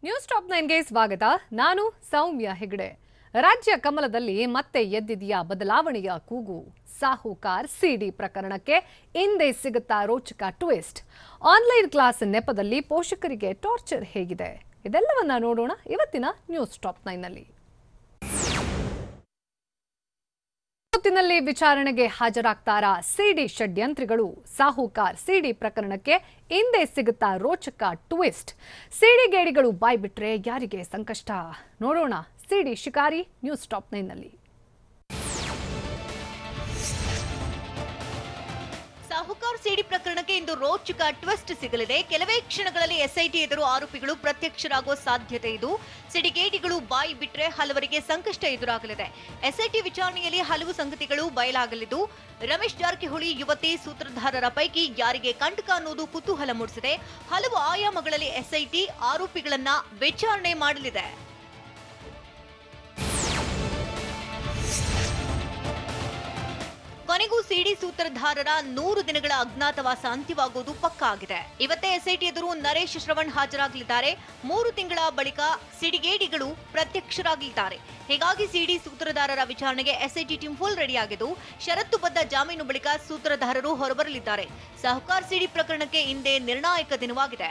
News top 9ಗೆ ಸ್ವಾಗತ. ನಾನು ಸೌಮ್ಯ ಹೆಗಡೆ. ರಾಜ್ಯ ಕಮಲದಲ್ಲಿ ಮತ್ತೆ ಎದ್ದಿದೆಯಾ ಬದಲಾವಣೆಯ ಕೂಗು. ಸಾಹುಕಾರ್ ಸಿಡಿ ಪ್ರಕರಣಕ್ಕೆ ಇಂದೇ ಸಿಗುತ್ತಾ ರೋಚಕ ಟ್ವಿಸ್ಟ್. ಆನ್ಲೈನ್ ಕ್ಲಾಸ್ ನೆಪದಲ್ಲಿ ಪೋಷಕರಿಗೆ ಟಾರ್ಚರ್ ಹೇಗಿದೆ, ಇದೆಲ್ಲವನ್ನ ನೋಡೋಣ ಇವತ್ತಿನ ನ್ಯೂಸ್ ಟಾಪ್ 9ನಲ್ಲಿ. ಹೊತ್ತಿನಲ್ಲಿ ವಿಚಾರಣೆಗೆ ಹಾಜರಾಗ್ತಾರಾ ಸಿಡಿ ಷಡ್ಯಂತ್ರಿಗಳು. ಸಾಹುಕಾರ್ ಸಿಡಿ ಪ್ರಕರಣಕ್ಕೆ ಇಂದೇ ಸಿಗುತ್ತಾ ರೋಚಕ ಟ್ವಿಸ್ಟ್. ಸಿಡಿ ಗೇಡಿಗಳು ಬಾಯ್ಬಿಟ್ರೆ ಯಾರಿಗೆ ಸಂಕಷ್ಟ, ನೋಡೋಣ ಸಿಡಿ ಶಿಕಾರಿ ನ್ಯೂಸ್ ಟಾಪ್ 9ನಲ್ಲಿ. ಸಾಹುಕಾರ್ ಸಿಡಿ ಪ್ರಕರಣಕ್ಕೆ ಇಂದು ರೋಚಕ ಟ್ವಿಸ್ಟ್ ಸಿಗಲಿದೆ. ಕೆಲವೇ ಕ್ಷಣಗಳಲ್ಲಿ ಎಸ್ಐಟಿ ಎದುರು ಆರೋಪಿಗಳು ಪ್ರತ್ಯಕ್ಷರಾಗುವ ಸಾಧ್ಯತೆ ಇದು. ಸಿಡಿಗೇಡಿಗಳು ಬಾಯಿ ಬಿಟ್ರೆ ಹಲವರಿಗೆ ಸಂಕಷ್ಟ ಎದುರಾಗಲಿದೆ. ಎಸ್ಐಟಿ ವಿಚಾರಣೆಯಲ್ಲಿ ಹಲವು ಸಂಗತಿಗಳು ಬಯಲಾಗಲಿದ್ದು, ರಮೇಶ್ ಜಾರಕಿಹೊಳಿ ಯುವತಿ ಸೂತ್ರಧಾರರ ಪೈಕಿ ಯಾರಿಗೆ ಕಂಟಕ ಅನ್ನೋದು ಕುತೂಹಲ ಮೂಡಿಸಿದೆ. ಹಲವು ಆಯಾಮಗಳಲ್ಲಿ ಎಸ್ಐಟಿ ಆರೋಪಿಗಳನ್ನ ವಿಚಾರಣೆ ಮಾಡಲಿದೆ. ಕೊನೆಗೂ ಸಿಡಿ ಸೂತ್ರಧಾರರ 100 ದಿನಗಳ ಅಜ್ಞಾತವಾಸ ಅಂತ್ಯವಾಗುವುದು ಪಕ್ಕಾ ಆಗಿದೆ. ಇವತ್ತೇ ಎಸ್ಐಟಿ ಎದುರು ನರೇಶ್ ಶ್ರವಣ್ ಹಾಜರಾಗಲಿದ್ದಾರೆ. 3 ತಿಂಗಳ ಬಳಿಕ ಸಿಡಿಗೇಡಿಗಳು ಪ್ರತ್ಯಕ್ಷರಾಗಲಿದ್ದಾರೆ. ಹೀಗಾಗಿ ಸಿಡಿ ಸೂತ್ರಧಾರರ ವಿಚಾರಣೆಗೆ ಎಸ್ಐಟಿ ಟೀಮ್ ಫುಲ್ ರೆಡಿಯಾಗಿದ್ದು, ಷರತ್ತುಬದ್ಧ ಜಾಮೀನು ಬಳಿಕ ಸೂತ್ರಧಾರರು ಹೊರಬರಲಿದ್ದಾರೆ. ಸಾಹುಕಾರ್ ಸಿಡಿ ಪ್ರಕರಣಕ್ಕೆ ಇಂದೇ ನಿರ್ಣಾಯಕ ದಿನವಾಗಿದೆ.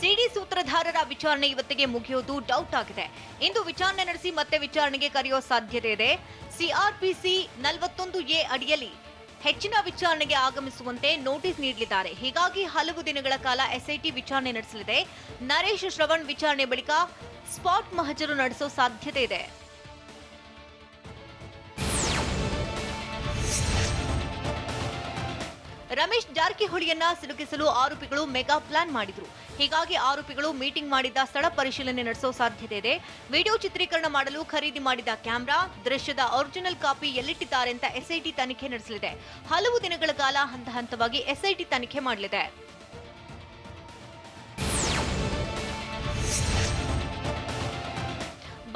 ಸಿಡಿ ಸೂತ್ರಧಾರರ ವಿಚಾರಣೆ ಇವತ್ತಿಗೆ ಮುಗಿಯೋದು ಡೌಟ್ ಆಗಿದೆ. ಇಂದು ವಿಚಾರಣೆ ನಡೆಸಿ ಮತ್ತೆ ವಿಚಾರಣೆಗೆ ಕರೆಯುವ ಸಾಧ್ಯತೆ ಇದೆ. ಸಿಆರ್ಪಿಸಿ 41A ಅಡಿಯಲ್ಲಿ ಹೆಚ್ಚಿನ ವಿಚಾರಣೆಗೆ ಆಗಮಿಸುವಂತೆ ನೋಟಿಸ್ ನೀಡಲಿದ್ದಾರೆ. ಹೀಗಾಗಿ ಹಲವು ದಿನಗಳ ಕಾಲ ಎಸ್ಐಟಿ ವಿಚಾರಣೆ ನಡೆಸಲಿದೆ. ನರೇಶ್ ಶ್ರವಣ್ ವಿಚಾರಣೆ ಬಳಿಕ ಸ್ಪಾಟ್ ಮಹಜರು ನಡೆಸೋ ಸಾಧ್ಯತೆ ಇದೆ. ರಮೇಶ್ ಜಾರಕಿಹೊಳಿಯನ್ನ ಸಿಲುಕಿಸಲು ಆರೋಪಿಗಳು ಮೆಗಾ ಪ್ಲಾನ್ ಮಾಡಿದ್ರು. ಹೀಗಾಗಿ ಆರೋಪಿಗಳು ಮೀಟಿಂಗ್ ಮಾಡಿದ್ದ ಸ್ಥಳ ಪರಿಶೀಲನೆ ನಡೆಸೋ ಸಾಧ್ಯತೆ ಇದೆ. ವಿಡಿಯೋ ಚಿತ್ರೀಕರಣ ಮಾಡಲು ಖರೀದಿ ಮಾಡಿದ ಕ್ಯಾಮೆರಾ ದೃಶ್ಯದ ಒರಿಜಿನಲ್ ಕಾಪಿ ಎಲ್ಲಿಟ್ಟಿದ್ದಾರೆ ಅಂತ ಎಸ್ಐಟಿ ತನಿಖೆ ನಡೆಸಲಿದೆ. ಹಲವು ದಿನಗಳ ಕಾಲ ಹಂತ ಹಂತವಾಗಿ ಎಸ್ಐಟಿ ತನಿಖೆ ಮಾಡಲಿದೆ.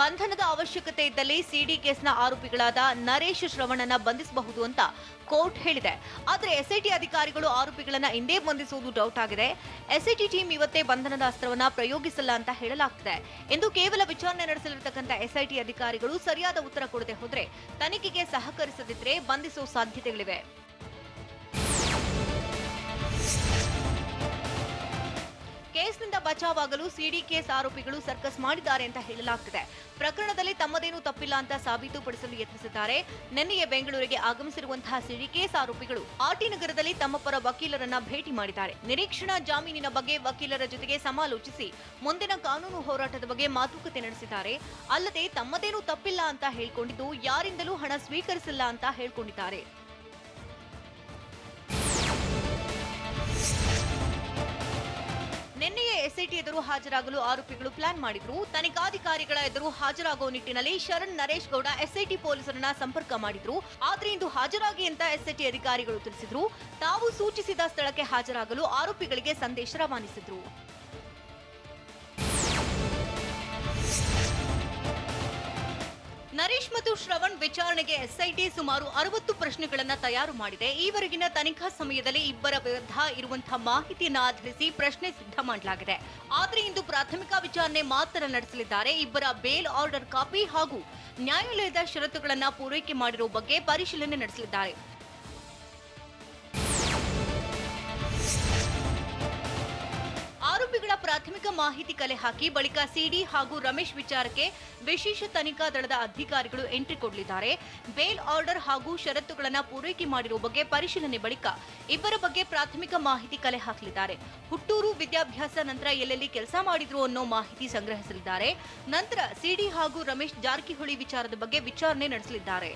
ಬಂಧನದ ಅವಶ್ಯಕತೆ ಇದ್ದಲ್ಲಿ ಸಿಡಿ ಕೇಸ್ನ ಆರೋಪಿಗಳಾದ ನರೇಶ್ ಶ್ರವಣನ್ನ ಬಂಧಿಸಬಹುದು ಅಂತ ಕೋರ್ಟ್ ಹೇಳಿದೆ. ಆದರೆ ಎಸ್ಐಟಿ ಅಧಿಕಾರಿಗಳು ಆರೋಪಿಗಳನ್ನ ಇಂದೇ ಬಂಧಿಸುವುದು ಡೌಟ್ ಆಗಿದೆ. ಎಸ್ಐಟಿ ಟೀಮ್ ಇವತ್ತೇ ಬಂಧನದ ಅಸ್ತ್ರವನ್ನ ಪ್ರಯೋಗಿಸಲ್ಲ ಅಂತ ಹೇಳಲಾಗ್ತಿದೆ. ಇಂದು ಕೇವಲ ವಿಚಾರಣೆ ನಡೆಸಲಿರತಕ್ಕಂಥ ಎಸ್ಐಟಿ ಅಧಿಕಾರಿಗಳು ಸರಿಯಾದ ಉತ್ತರ ಕೊಡದೆ ಹೋದ್ರೆ, ತನಿಖೆಗೆ ಸಹಕರಿಸದಿದ್ರೆ ಬಂಧಿಸುವ ಸಾಧ್ಯತೆಗಳಿವೆ. ಕೇಸ್ನಿಂದ ಬಚಾವಾಗಲು ಸಿಡಿ ಕೇಸ್ ಆರೋಪಿಗಳು ಸರ್ಕಸ್ ಮಾಡಿದ್ದಾರೆ ಅಂತ ಹೇಳಲಾಗ್ತಿದೆ. ಪ್ರಕರಣದಲ್ಲಿ ತಮ್ಮದೇನೂ ತಪ್ಪಿಲ್ಲ ಅಂತ ಸಾಬೀತುಪಡಿಸಲು ಯತ್ನಿಸಿದ್ದಾರೆ. ನಿನ್ನೆಯೇ ಬೆಂಗಳೂರಿಗೆ ಆಗಮಿಸಿರುವಂತಹ ಸಿಡಿ ಕೇಸ್ ಆರೋಪಿಗಳು ಆರ್ಟಿ ನಗರದಲ್ಲಿ ತಮ್ಮ ಪರ ವಕೀಲರನ್ನ ಭೇಟಿ ಮಾಡಿದ್ದಾರೆ. ನಿರೀಕ್ಷಣಾ ಜಾಮೀನಿನ ಬಗ್ಗೆ ವಕೀಲರ ಜೊತೆಗೆ ಸಮಾಲೋಚಿಸಿ ಮುಂದಿನ ಕಾನೂನು ಹೋರಾಟದ ಬಗ್ಗೆ ಮಾತುಕತೆ ನಡೆಸಿದ್ದಾರೆ. ಅಲ್ಲದೆ ತಮ್ಮದೇನೂ ತಪ್ಪಿಲ್ಲ ಅಂತ ಹೇಳ್ಕೊಂಡಿದ್ದು, ಯಾರಿಂದಲೂ ಹಣ ಸ್ವೀಕರಿಸಿಲ್ಲ ಅಂತ ಹೇಳ್ಕೊಂಡಿದ್ದಾರೆ. ನಿನ್ನೆಯೇ ಎಸ್ಐಟಿ ಎದುರು ಹಾಜರಾಗಲು ಆರೋಪಿಗಳು ಪ್ಲಾನ್ ಮಾಡಿದ್ರು. ತನಿಖಾಧಿಕಾರಿಗಳ ಎದುರು ಹಾಜರಾಗುವ ನಿಟ್ಟಿನಲ್ಲಿ ಶರಣ್ ನರೇಶ್ ಗೌಡ ಎಸ್ಐಟಿ ಪೊಲೀಸರನ್ನ ಸಂಪರ್ಕ ಮಾಡಿದ್ರು. ಆದ್ರೆ ಇಂದು ಹಾಜರಾಗಿ ಅಂತ ಎಸ್ಐಟಿ ಅಧಿಕಾರಿಗಳು ತಿಳಿಸಿದ್ರು. ತಾವು ಸೂಚಿಸಿದ ಸ್ಥಳಕ್ಕೆ ಹಾಜರಾಗಲು ಆರೋಪಿಗಳಿಗೆ ಸಂದೇಶ ರವಾನಿಸಿದ್ರು. ನರೇಶ್ ಮತ್ತು ಶ್ರವಣ್ ವಿಚಾರಣೆಗೆ ಎಸ್ಐಟಿ ಸುಮಾರು 60 ಪ್ರಶ್ನೆಗಳನ್ನು ತಯಾರು ಮಾಡಿದೆ. ಈವರೆಗಿನ ತನಿಖಾ ಸಮಯದಲ್ಲಿ ಇಬ್ಬರ ವಿರುದ್ಧ ಇರುವಂತಹ ಮಾಹಿತಿಯನ್ನು ಆಧರಿಸಿ ಪ್ರಶ್ನೆ ಸಿದ್ಧ ಮಾಡಲಾಗಿದೆ. ಆದರೆ ಇಂದು ಪ್ರಾಥಮಿಕ ವಿಚಾರಣೆ ಮಾತ್ರ ನಡೆಸಲಿದ್ದಾರೆ. ಇಬ್ಬರ ಬೇಲ್ ಆರ್ಡರ್ ಕಾಪಿ ಹಾಗೂ ನ್ಯಾಯಾಲಯದ ಷರತ್ತುಗಳನ್ನು ಪೂರೈಕೆ ಮಾಡಿರುವ ಬಗ್ಗೆ ಪರಿಶೀಲನೆ ನಡೆಸಲಿದ್ದಾರೆ. ಆರೋಪಿಗಳ ಪ್ರಾಥಮಿಕ ಮಾಹಿತಿ ಕಲೆ ಹಾಕಿ ಬಳಿಕ ಸಿಡಿ ಹಾಗೂ ರಮೇಶ್ ವಿಚಾರಕ್ಕೆ ವಿಶೇಷ ತನಿಖಾ ದಳದ ಅಧಿಕಾರಿಗಳು ಎಂಟ್ರಿ ಕೊಡಲಿದ್ದಾರೆ. ಬೇಲ್ ಆರ್ಡರ್ ಹಾಗೂ ಷರತ್ತುಗಳನ್ನು ಪೂರೈಕೆ ಮಾಡಿರುವ ಬಗ್ಗೆ ಪರಿಶೀಲನೆ ಬಳಿಕ ಇಬ್ಬರ ಬಗ್ಗೆ ಪ್ರಾಥಮಿಕ ಮಾಹಿತಿ ಕಲೆ ಹಾಕಲಿದ್ದಾರೆ. ಹುಟ್ಟೂರು, ವಿದ್ಯಾಭ್ಯಾಸ, ನಂತರ ಎಲ್ಲೆಲ್ಲಿ ಕೆಲಸ ಮಾಡಿದ್ರು ಅನ್ನೋ ಮಾಹಿತಿ ಸಂಗ್ರಹಿಸಲಿದ್ದಾರೆ. ನಂತರ ಸಿಡಿ ಹಾಗೂ ರಮೇಶ್ ಜಾರಕಿಹೊಳಿ ವಿಚಾರದ ಬಗ್ಗೆ ವಿಚಾರಣೆ ನಡೆಸಲಿದ್ದಾರೆ.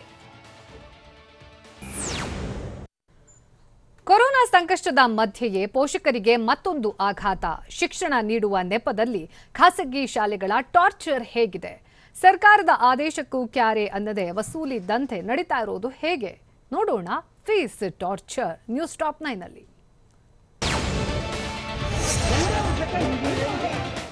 ಕೊರೋನಾ ಸಂಕಷ್ಟದ ಮಧ್ಯೆಯೇ ಪೋಷಕರಿಗೆ ಮತ್ತೊಂದು ಆಘಾತ. ಶಿಕ್ಷಣ ನೀಡುವ ನೆಪದಲ್ಲಿ ಖಾಸಗಿ ಶಾಲೆಗಳ ಟಾರ್ಚರ್ ಹೇಗಿದೆ? ಸರ್ಕಾರದ ಆದೇಶಕ್ಕೂ ಕ್ಯಾರೆ ಅನ್ನದೆ ವಸೂಲಿ ದಂಧೆ ನಡೀತಾ ಇರೋದು ಹೇಗೆ, ನೋಡೋಣ ಫೀಸ್ ಟಾರ್ಚರ್ ನ್ಯೂಸ್ ಟಾಪ್ 9ನಲ್ಲಿ.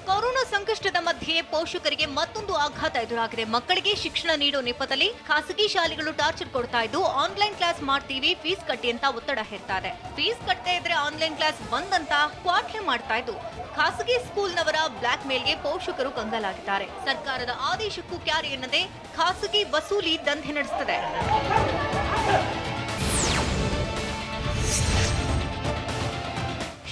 ಕೊರೋನಾ ಸಂಕಷ್ಟದ ಮಧ್ಯೆ ಮಧ್ಯೆಯೇ ಪೋಷಕರಿಗೆ ಮತ್ತೊಂದು ಆಘಾತ ಎದುರಾಗಿದೆ. ಮಕ್ಕಳಿಗೆ ಶಿಕ್ಷಣ ನೀಡೋ ನೆಪದಲ್ಲಿ ಖಾಸಗಿ ಶಾಲೆಗಳು ಟಾರ್ಚರ್ ಕೊಡ್ತಾ ಇದ್ದು ಆನ್ಲೈನ್ ಕ್ಲಾಸ್ ಮಾಡ್ತೀವಿ, ಫೀಸ್ ಕಟ್ಟಿ ಅಂತ ಒತ್ತಡ ಹೇರ್ತಾರೆ. ಫೀಸ್ ಕಟ್ಟದೇ ಇದ್ರೆ ಆನ್ಲೈನ್ ಕ್ಲಾಸ್ ಬಂದ್ ಅಂತ ಕ್ವಾಟ್ಲೆ ಮಾಡ್ತಾ ಇದ್ದು ಖಾಸಗಿ ಸ್ಕೂಲ್ನವರ ಬ್ಲಾಕ್ ಮೇಲ್ಗೆ ಪೋಷಕರು ಕಂಗಾಲಾಗಿದ್ದಾರೆ. ಸರ್ಕಾರದ ಆದೇಶಕ್ಕೂ ಕ್ಯಾರಿ ಎನ್ನದೆ ಖಾಸಗಿ ವಸೂಲಿ ದಂಧೆ ನಡೆಸುತ್ತದೆ.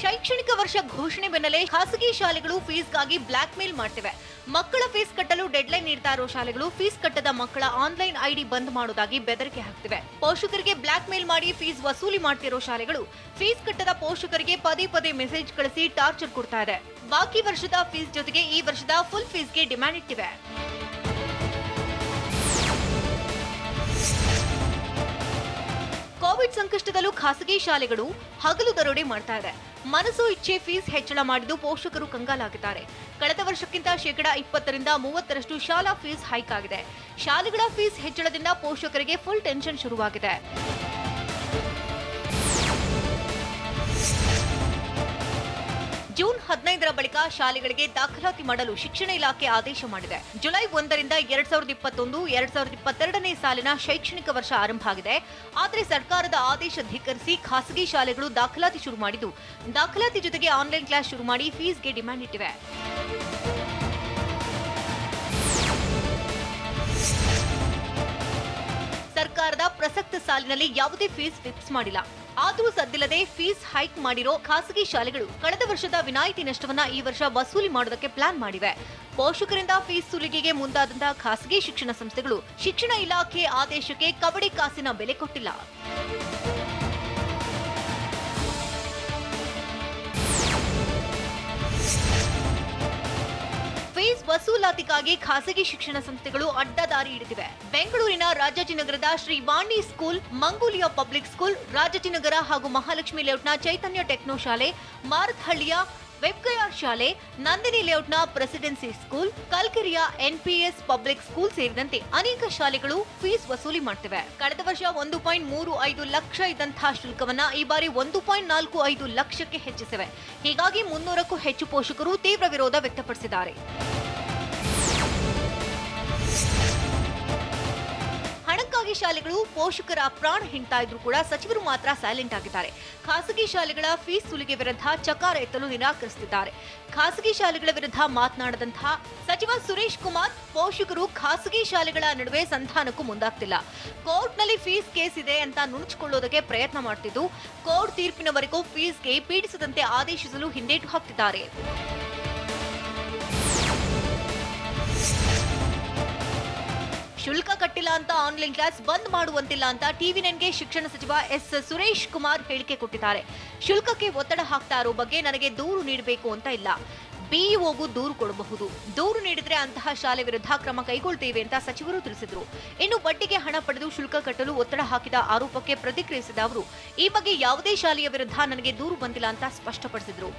ಶೈಕ್ಷಣಿಕ ವರ್ಷ ಘೋಷಣೆ ಬೆನ್ನಲ್ಲೇ ಖಾಸಗಿ ಶಾಲೆಗಳು ಫೀಸ್ಗಾಗಿ ಬ್ಲಾಕ್ ಮೇಲ್ ಮಾಡ್ತಿವೆ. ಮಕ್ಕಳ ಫೀಸ್ ಕಟ್ಟಲು ಡೆಡ್ಲೈನ್ ನೀಡ್ತಾ ಇರೋ ಶಾಲೆಗಳು ಫೀಸ್ ಕಟ್ಟದ ಮಕ್ಕಳ ಆನ್ಲೈನ್ ಐಡಿ ಬಂದ್ ಮಾಡೋದಾಗಿ ಬೆದರಿಕೆ ಹಾಕ್ತಿವೆ. ಪೋಷಕರಿಗೆ ಬ್ಲಾಕ್ ಮೇಲ್ ಮಾಡಿ ಫೀಸ್ ವಸೂಲಿ ಮಾಡ್ತಿರೋ ಶಾಲೆಗಳು ಫೀಸ್ ಕಟ್ಟದ ಪೋಷಕರಿಗೆ ಪದೇ ಪದೇ ಮೆಸೇಜ್ ಕಳಿಸಿ ಟಾರ್ಚರ್ ಕೊಡ್ತಾ ಇದೆ. ಬಾಕಿ ವರ್ಷದ ಫೀಸ್ ಜೊತೆಗೆ ಈ ವರ್ಷದ ಫುಲ್ ಫೀಸ್ಗೆ ಡಿಮ್ಯಾಂಡ್ ಇಟ್ಟಿವೆ. ಕೋವಿಡ್ ಸಂಕಷ್ಟದಲ್ಲೂ ಖಾಸಗಿ ಶಾಲೆಗಳು ಹಗಲು ದರೋಡೆ ಮಾಡ್ತಾ ಇದೆ. ಮನಸು ಇಚ್ಛೆ ಫೀಸ್ ಹೆಚ್ಚಳ ಮಾಡಿದ್ದು ಪೋಷಕರು ಕಂಗಾಲಾಗಿದ್ದಾರೆ. ಕಳೆದ ವರ್ಷಕ್ಕಿಂತ -20% ಶಾಲಾ ಫೀಸ್ ಹೈಕ್ ಆಗಿದೆ. ಶಾಲೆಗಳ ಫೀಸ್ ಹೆಚ್ಚಳದಿಂದ ಪೋಷಕರಿಗೆ ಫುಲ್ ಟೆನ್ಷನ್ ಶುರುವಾಗಿದೆ. ಜೂನ್ 15ರ ಬಳಿಕ ಶಾಲೆಗಳಿಗೆ ದಾಖಲಾತಿ ಮಾಡಲು ಶಿಕ್ಷಣ ಇಲಾಖೆ ಆದೇಶ ಮಾಡಿದೆ. ಜುಲೈ 1ರಿಂದ 2021-2022ನೇ ಸಾಲಿನ ಶೈಕ್ಷಣಿಕ ವರ್ಷ ಆರಂಭ ಆಗಿದೆ. ಆದರೆ ಸರ್ಕಾರದ ಆದೇಶ ಧಿಕ್ಕರಿಸಿ ಖಾಸಗಿ ಶಾಲೆಗಳು ದಾಖಲಾತಿ ಶುರು ಮಾಡಿದ್ದು, ದಾಖಲಾತಿ ಜೊತೆಗೆ ಆನ್ಲೈನ್ ಕ್ಲಾಸ್ ಶುರು ಮಾಡಿ ಫೀಸ್ಗೆ ಡಿಮ್ಯಾಂಡ್ ಇಟ್ಟಿವೆ. ಸರ್ಕಾರದ ಪ್ರಸಕ್ತ ಸಾಲಿನಲ್ಲಿ ಯಾವುದೇ ಫೀಸ್ ಫಿಕ್ಸ್ ಮಾಡಿಲ್ಲ. ಆದರೂ ಸದ್ದಿಲ್ಲದೆ ಫೀಸ್ ಹೈಕ್ ಮಾಡಿರೋ ಖಾಸಗಿ ಶಾಲೆಗಳು ಕಳೆದ ವರ್ಷದ ವಿನಾಯಿತಿ ನಷ್ಟವನ್ನ ಈ ವರ್ಷ ವಸೂಲಿ ಮಾಡೋದಕ್ಕೆ ಪ್ಲಾನ್ ಮಾಡಿವೆ. ಪೋಷಕರಿಂದ ಫೀಸ್ ಸುಲಿಗೆಗೆ ಮುಂದಾದಂತಹ ಖಾಸಗಿ ಶಿಕ್ಷಣ ಸಂಸ್ಥೆಗಳು ಶಿಕ್ಷಣ ಇಲಾಖೆ ಆದೇಶಕ್ಕೆ ಕವಡೆ ಕಾಸಿನ ಬೆಲೆ ಕೊಟ್ಟಿಲ್ಲ. ಫೀಸ್ ವಸೂಲಾತಿಗಾಗಿ ಖಾಸಗಿ ಶಿಕ್ಷಣ ಸಂಸ್ಥೆಗಳು ಅಡ್ಡದಾರಿ ಹಿಡಿದಿವೆ. ಬೆಂಗಳೂರಿನ ರಾಜಾಜಿನಗರದ ಶ್ರೀ ವಾಣಿ ಸ್ಕೂಲ್, ಮಂಗೋಲಿಯ ಪಬ್ಲಿಕ್ ಸ್ಕೂಲ್, ರಾಜಾಜಿನಗರ ಹಾಗೂ ಮಹಾಲಕ್ಷ್ಮಿ ಲೇಔಟ್ನ ಚೈತನ್ಯ ಟೆಕ್ನೋ ಶಾಲೆ, ಮಾರತ್ಹಳ್ಳಿಯ ವೆಬ್ಗಯಾ ಶಾಲೆ, ನಂದಿನಿ ಲೇಔಟ್ನ ಪ್ರೆಸಿಡೆನ್ಸಿ ಸ್ಕೂಲ್, ಕಲ್ಕೆರೆಯ ಎನ್ಪಿಎಸ್ ಪಬ್ಲಿಕ್ ಸ್ಕೂಲ್ ಸೇರಿದಂತೆ ಅನೇಕ ಶಾಲೆಗಳು ಫೀಸ್ ವಸೂಲಿ ಮಾಡ್ತಿವೆ. ಕಳೆದ ವರ್ಷ 1.35 ಲಕ್ಷ ಇದ್ದಂತಹ ಶುಲ್ಕವನ್ನ ಈ ಬಾರಿ 1.45 ಲಕ್ಷಕ್ಕೆ ಹೆಚ್ಚಿಸಿವೆ. ಹೀಗಾಗಿ 300ಕ್ಕೂ ಹೆಚ್ಚು ಪೋಷಕರು ತೀವ್ರ ವಿರೋಧ ವ್ಯಕ್ತಪಡಿಸಿದ್ದಾರೆ. ಹಣಕ್ಕಾಗಿ ಶಾಲೆಗಳು ಪೋಷಕರ ಪ್ರಾಣ ಹಿಂಡ್ತಾ ಇದ್ರು ಕೂಡ ಸಚಿವರು ಮಾತ್ರ ಸೈಲೆಂಟ್ ಆಗಿದ್ದಾರೆ. ಖಾಸಗಿ ಶಾಲೆಗಳ ಫೀಸ್ ಸುಲಿಗೆ ವಿರುದ್ಧ ಚಕಾರ ಎತ್ತಲು ನಿರಾಕರಿಸುತ್ತಿದ್ದಾರೆ. ಖಾಸಗಿ ಶಾಲೆಗಳ ವಿರುದ್ಧ ಮಾತನಾಡದಂತಹ ಸಚಿವ ಸುರೇಶ್ ಕುಮಾರ್, ಪೋಷಕರು ಖಾಸಗಿ ಶಾಲೆಗಳ ನಡುವೆ ಸಂಧಾನಕ್ಕೂ ಮುಂದಾಗ್ತಿಲ್ಲ. ಕೋರ್ಟ್ನಲ್ಲಿ ಫೀಸ್ ಕೇಸ್ ಇದೆ ಅಂತ ನುಣುಚಿಕೊಳ್ಳೋದಕ್ಕೆ ಪ್ರಯತ್ನ ಮಾಡ್ತಿದ್ದು, ಕೋರ್ಟ್ ತೀರ್ಪಿನವರೆಗೂ ಫೀಸ್ಗೆ ಪೀಡಿಸದಂತೆ ಆದೇಶಿಸಲು ಹಿಂದೇಟು ಹಾಕ್ತಿದ್ದಾರೆ. ಶುಲ್ಕ ಕಟ್ಟಿಲ್ಲ ಅಂತ ಆನ್ಲೈನ್ ಕ್ಲಾಸ್ ಬಂದ್ ಮಾಡುವಂತಿಲ್ಲ ಅಂತ TV9ಗೆ ಶಿಕ್ಷಣ ಸಚಿವ ಎಸ್ ಸುರೇಶ್ ಕುಮಾರ್ ಹೇಳಿಕೆ ಕೊಟ್ಟಿದ್ದಾರೆ. ಶುಲ್ಕಕ್ಕೆ ಒತ್ತಡ ಹಾಕ್ತಾ ಇರೋ ಬಗ್ಗೆ ನನಗೆ ದೂರು ನೀಡಬೇಕು ಅಂತ ಇಲ್ಲ, ಬಿಇಒಗೂ ದೂರು ಕೊಡಬಹುದು. ದೂರು ನೀಡಿದ್ರೆ ಅಂತಹ ಶಾಲೆ ವಿರುದ್ಧ ಕ್ರಮ ಕೈಗೊಳ್ಳುತ್ತೇವೆ ಅಂತ ಸಚಿವರು ತಿಳಿಸಿದರು. ಇನ್ನು ಬಡ್ಡಿಗೆ ಹಣ ಪಡೆದು ಶುಲ್ಕ ಕಟ್ಟಲು ಒತ್ತಡ ಹಾಕಿದ ಆರೋಪಕ್ಕೆ ಪ್ರತಿಕ್ರಿಯಿಸಿದ ಅವರು, ಈ ಬಗ್ಗೆ ಯಾವುದೇ ಶಾಲೆಯ ವಿರುದ್ಧ ನನಗೆ ದೂರು ಬಂದಿಲ್ಲ ಅಂತ ಸ್ಪಷ್ಟಪಡಿಸಿದರು.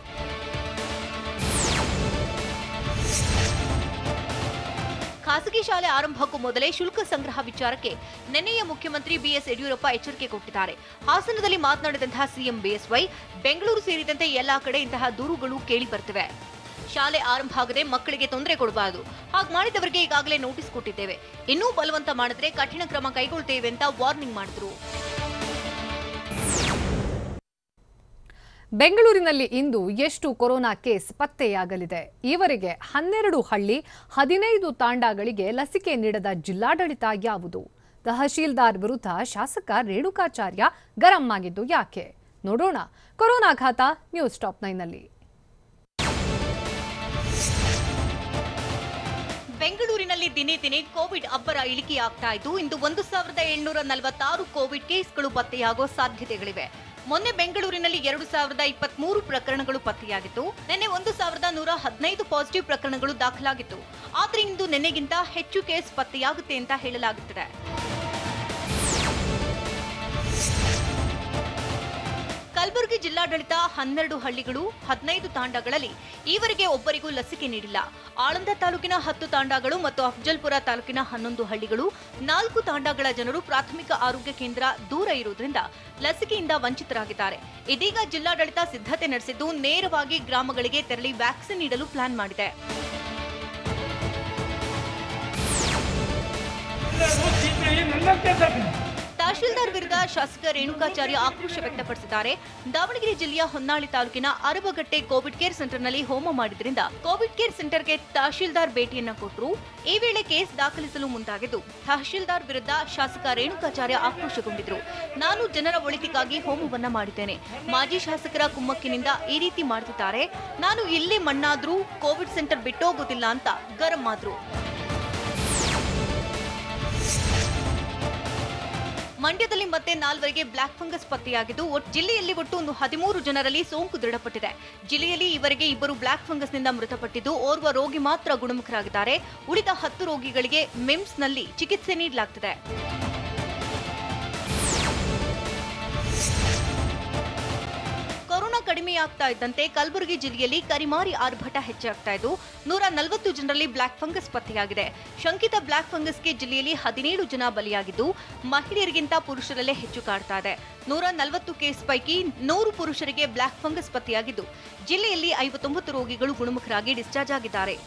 ಖಾಸಗಿ ಶಾಲೆ ಆರಂಭಕ್ಕೂ ಮೊದಲೇ ಶುಲ್ಕ ಸಂಗ್ರಹ ವಿಚಾರಕ್ಕೆ ನಿನ್ನೆಯ ಮುಖ್ಯಮಂತ್ರಿ ಬಿಎಸ್ ಯಡಿಯೂರಪ್ಪ ಎಚ್ಚರಿಕೆ ಕೊಟ್ಟಿದ್ದಾರೆ. ಹಾಸನದಲ್ಲಿ ಮಾತನಾಡಿದಂತಹ ಸಿಎಂ ಬಿಎಸ್ವೈ, ಬೆಂಗಳೂರು ಸೇರಿದಂತೆ ಎಲ್ಲಾ ಕಡೆ ಇಂತಹ ದೂರುಗಳು ಕೇಳಿ ಬರ್ತಿವೆ. ಶಾಲೆ ಆರಂಭ ಆಗದೆ ಮಕ್ಕಳಿಗೆ ತೊಂದರೆ ಕೊಡಬಾರದು. ಹಾಗೆ ಮಾಡಿದವರಿಗೆ ಈಗಾಗಲೇ ನೋಟಿಸ್ ಕೊಟ್ಟಿದ್ದೇವೆ. ಇನ್ನೂ ಬಲವಂತ ಮಾಡಿದ್ರೆ ಕಠಿಣ ಕ್ರಮ ಕೈಗೊಳ್ಳುತ್ತೇವೆ ಅಂತ ವಾರ್ನಿಂಗ್ ಮಾಡಿದ್ರು. ಬೆಂಗಳೂರಿನಲ್ಲಿ ಇಂದು ಎಷ್ಟು ಕೊರೋನಾ ಕೇಸ್ ಪತ್ತೆಯಾಗಲಿದೆ? ಈವರೆಗೆ 12 ಹಳ್ಳಿ 15 ತಾಂಡಾಗಳಿಗೆ ಲಸಿಕೆ ನೀಡದ ಜಿಲ್ಲಾಡಳಿತ ಯಾವುದು? ತಹಶೀಲ್ದಾರ್ ವಿರುದ್ಧ ಶಾಸಕ ರೇಣುಕಾಚಾರ್ಯ ಗರಂ ಆಗಿದ್ದು ಯಾಕೆ? ನೋಡೋಣ ಕೊರೋನಾ ಘಾತ ನ್ಯೂಸ್ ಟಾಪ್ 9ನಲ್ಲಿ. ಬೆಂಗಳೂರಿನಲ್ಲಿ ದಿನೇ ದಿನೇ ಕೋವಿಡ್ ಅಬ್ಬರ ಇಳಿಕೆಯಾಗ್ತಾ ಇದ್ದು, ಇಂದು 1746 ಕೋವಿಡ್ ಕೇಸ್ಗಳು ಪತ್ತೆಯಾಗುವ ಸಾಧ್ಯತೆಗಳಿವೆ. ಮೊನ್ನೆ ಬೆಂಗಳೂರಿನಲ್ಲಿ 2023 ಪ್ರಕರಣಗಳು ಪತ್ತೆಯಾಗಿತ್ತು. ನಿನ್ನೆ 1115 ಪಾಸಿಟಿವ್ ಪ್ರಕರಣಗಳು ದಾಖಲಾಗಿತ್ತು. ಆದರೆ ಇಂದು ನಿನ್ನೆಗಿಂತ ಹೆಚ್ಚು ಕೇಸ್ ಪತ್ತೆಯಾಗುತ್ತೆ ಅಂತ ಹೇಳಲಾಗುತ್ತಿದೆ. ಕಲಬುರಗಿ ಜಿಲ್ಲಾಡಳಿತ 12 ಹಳ್ಳಿಗಳು 15 ತಾಂಡಾಗಳಲ್ಲಿ ಈವರೆಗೆ ಒಬ್ಬರಿಗೂ ಲಸಿಕೆ ನೀಡಿಲ್ಲ. ಆಳಂದ ತಾಲೂಕಿನ 10 ತಾಂಡಾಗಳು ಮತ್ತು ಅಫಜಲ್ಪುರ ತಾಲೂಕಿನ 11 ಹಳ್ಳಿಗಳು 4 ತಾಂಡಾಗಳ ಜನರು ಪ್ರಾಥಮಿಕ ಆರೋಗ್ಯ ಕೇಂದ್ರ ದೂರ ಇರುವುದರಿಂದ ಲಸಿಕೆಯಿಂದ ವಂಚಿತರಾಗಿದ್ದಾರೆ. ಇದೀಗ ಜಿಲ್ಲಾಡಳಿತ ಸಿದ್ಧತೆ ನಡೆಸಿದ್ದು ನೇರವಾಗಿ ಗ್ರಾಮಗಳಿಗೆ ತೆರಳಿ ವ್ಯಾಕ್ಸಿನ್ ನೀಡಲು ಪ್ಲಾನ್ ಮಾಡಿದೆ. ತಹಶೀಲ್ದಾರ್ ವಿರುದ್ಧ ಶಾಸಕ ರೇಣುಕಾಚಾರ್ಯ ಆಕ್ರೋಶ ವ್ಯಕ್ತಪಡಿಸಿದ್ದಾರೆ. ದಾವಣಗೆರೆ ಜಿಲ್ಲೆಯ ಹೊನ್ನಾಳಿ ತಾಲೂಕಿನ ಅರಬಗಟ್ಟೆ ಕೋವಿಡ್ ಕೇರ್ ಸೆಂಟರ್ನಲ್ಲಿ ಹೋಮ ಮಾಡಿದ್ರಿಂದ ಕೋವಿಡ್ ಕೇರ್ ಸೆಂಟರ್ಗೆ ತಹಶೀಲ್ದಾರ್ ಭೇಟಿಯನ್ನ ಕೊಟ್ಟರು. ಈ ವೇಳೆ ಕೇಸ್ ದಾಖಲಿಸಲು ಮುಂದಾಗಿದ್ದು ತಹಶೀಲ್ದಾರ್ ವಿರುದ್ಧ ಶಾಸಕ ರೇಣುಕಾಚಾರ್ಯ ಆಕ್ರೋಶಗೊಂಡಿದ್ರು. ನಾನು ಜನರ ಒಳಿತಿಗಾಗಿ ಹೋಮವನ್ನ ಮಾಡಿದ್ದೇನೆ. ಮಾಜಿ ಶಾಸಕರ ಕುಮ್ಮಕ್ಕಿನಿಂದ ಈ ರೀತಿ ಮಾಡ್ತಿದ್ದಾರೆ. ನಾನು ಇಲ್ಲೇ ಮಣ್ಣಾದ್ರೂ ಕೋವಿಡ್ ಸೆಂಟರ್ ಬಿಟ್ಟೋಗೋದಿಲ್ಲ ಅಂತ ಗರಂ ಆದ್ರು. ಮಂಡ್ಯದಲ್ಲಿ ಮತ್ತೆ 4 ಬ್ಲಾಕ್ ಫಂಗಸ್ ಪತ್ತೆಯಾಗಿದ್ದು ಜಿಲ್ಲೆಯಲ್ಲಿ ಒಟ್ಟು 13 ಜನರಲ್ಲಿ ಸೋಂಕು ದೃಢಪಟ್ಟಿದೆ. ಜಿಲ್ಲೆಯಲ್ಲಿ ಈವರೆಗೆ 2 ಬ್ಲಾಕ್ ಫಂಗಸ್ನಿಂದ ಮೃತಪಟ್ಟಿದ್ದು ಓರ್ವ ರೋಗಿ ಮಾತ್ರ ಗುಣಮುಖರಾಗಿದ್ದಾರೆ. ಉಳಿದ 10 ರೋಗಿಗಳಿಗೆ ಮಿಮ್ಸ್ನಲ್ಲಿ ಚಿಕಿತ್ಸೆ ನೀಡಲಾಗುತ್ತಿದೆ. ಕೊರೋನಾ ಕಡಿಮೆಯಾಗ್ತಾ ಇದ್ದಂತೆ ಕಲಬುರಗಿ ಜಿಲ್ಲೆಯಲ್ಲಿ ಕರಿಮಾರಿ ಆರ್ಭಟ ಹೆಚ್ಚಾಗ್ತಾ ಇದ್ದು 140 ಜನರಲ್ಲಿ ಬ್ಲಾಕ್ ಫಂಗಸ್ ಪತ್ತೆಯಾಗಿದೆ. ಶಂಕಿತ ಬ್ಲಾಕ್ ಫಂಗಸ್ಗೆ ಜಿಲ್ಲೆಯಲ್ಲಿ 17 ಜನ ಬಲಿಯಾಗಿದ್ದು ಮಹಿಳೆಯರಿಗಿಂತ ಪುರುಷರಲ್ಲೇ ಹೆಚ್ಚು ಕಾಡ್ತಾ ಇದೆ. 140 ಕೇಸ್ ಪೈಕಿ 100 ಪುರುಷರಿಗೆ ಬ್ಲಾಕ್ ಫಂಗಸ್ ಪತ್ತೆಯಾಗಿದ್ದು ಜಿಲ್ಲೆಯಲ್ಲಿ 59 ರೋಗಿಗಳು ಗುಣಮುಖರಾಗಿ ಡಿಸ್ಚಾರ್ಜ್ ಆಗಿದ್ದಾರೆ.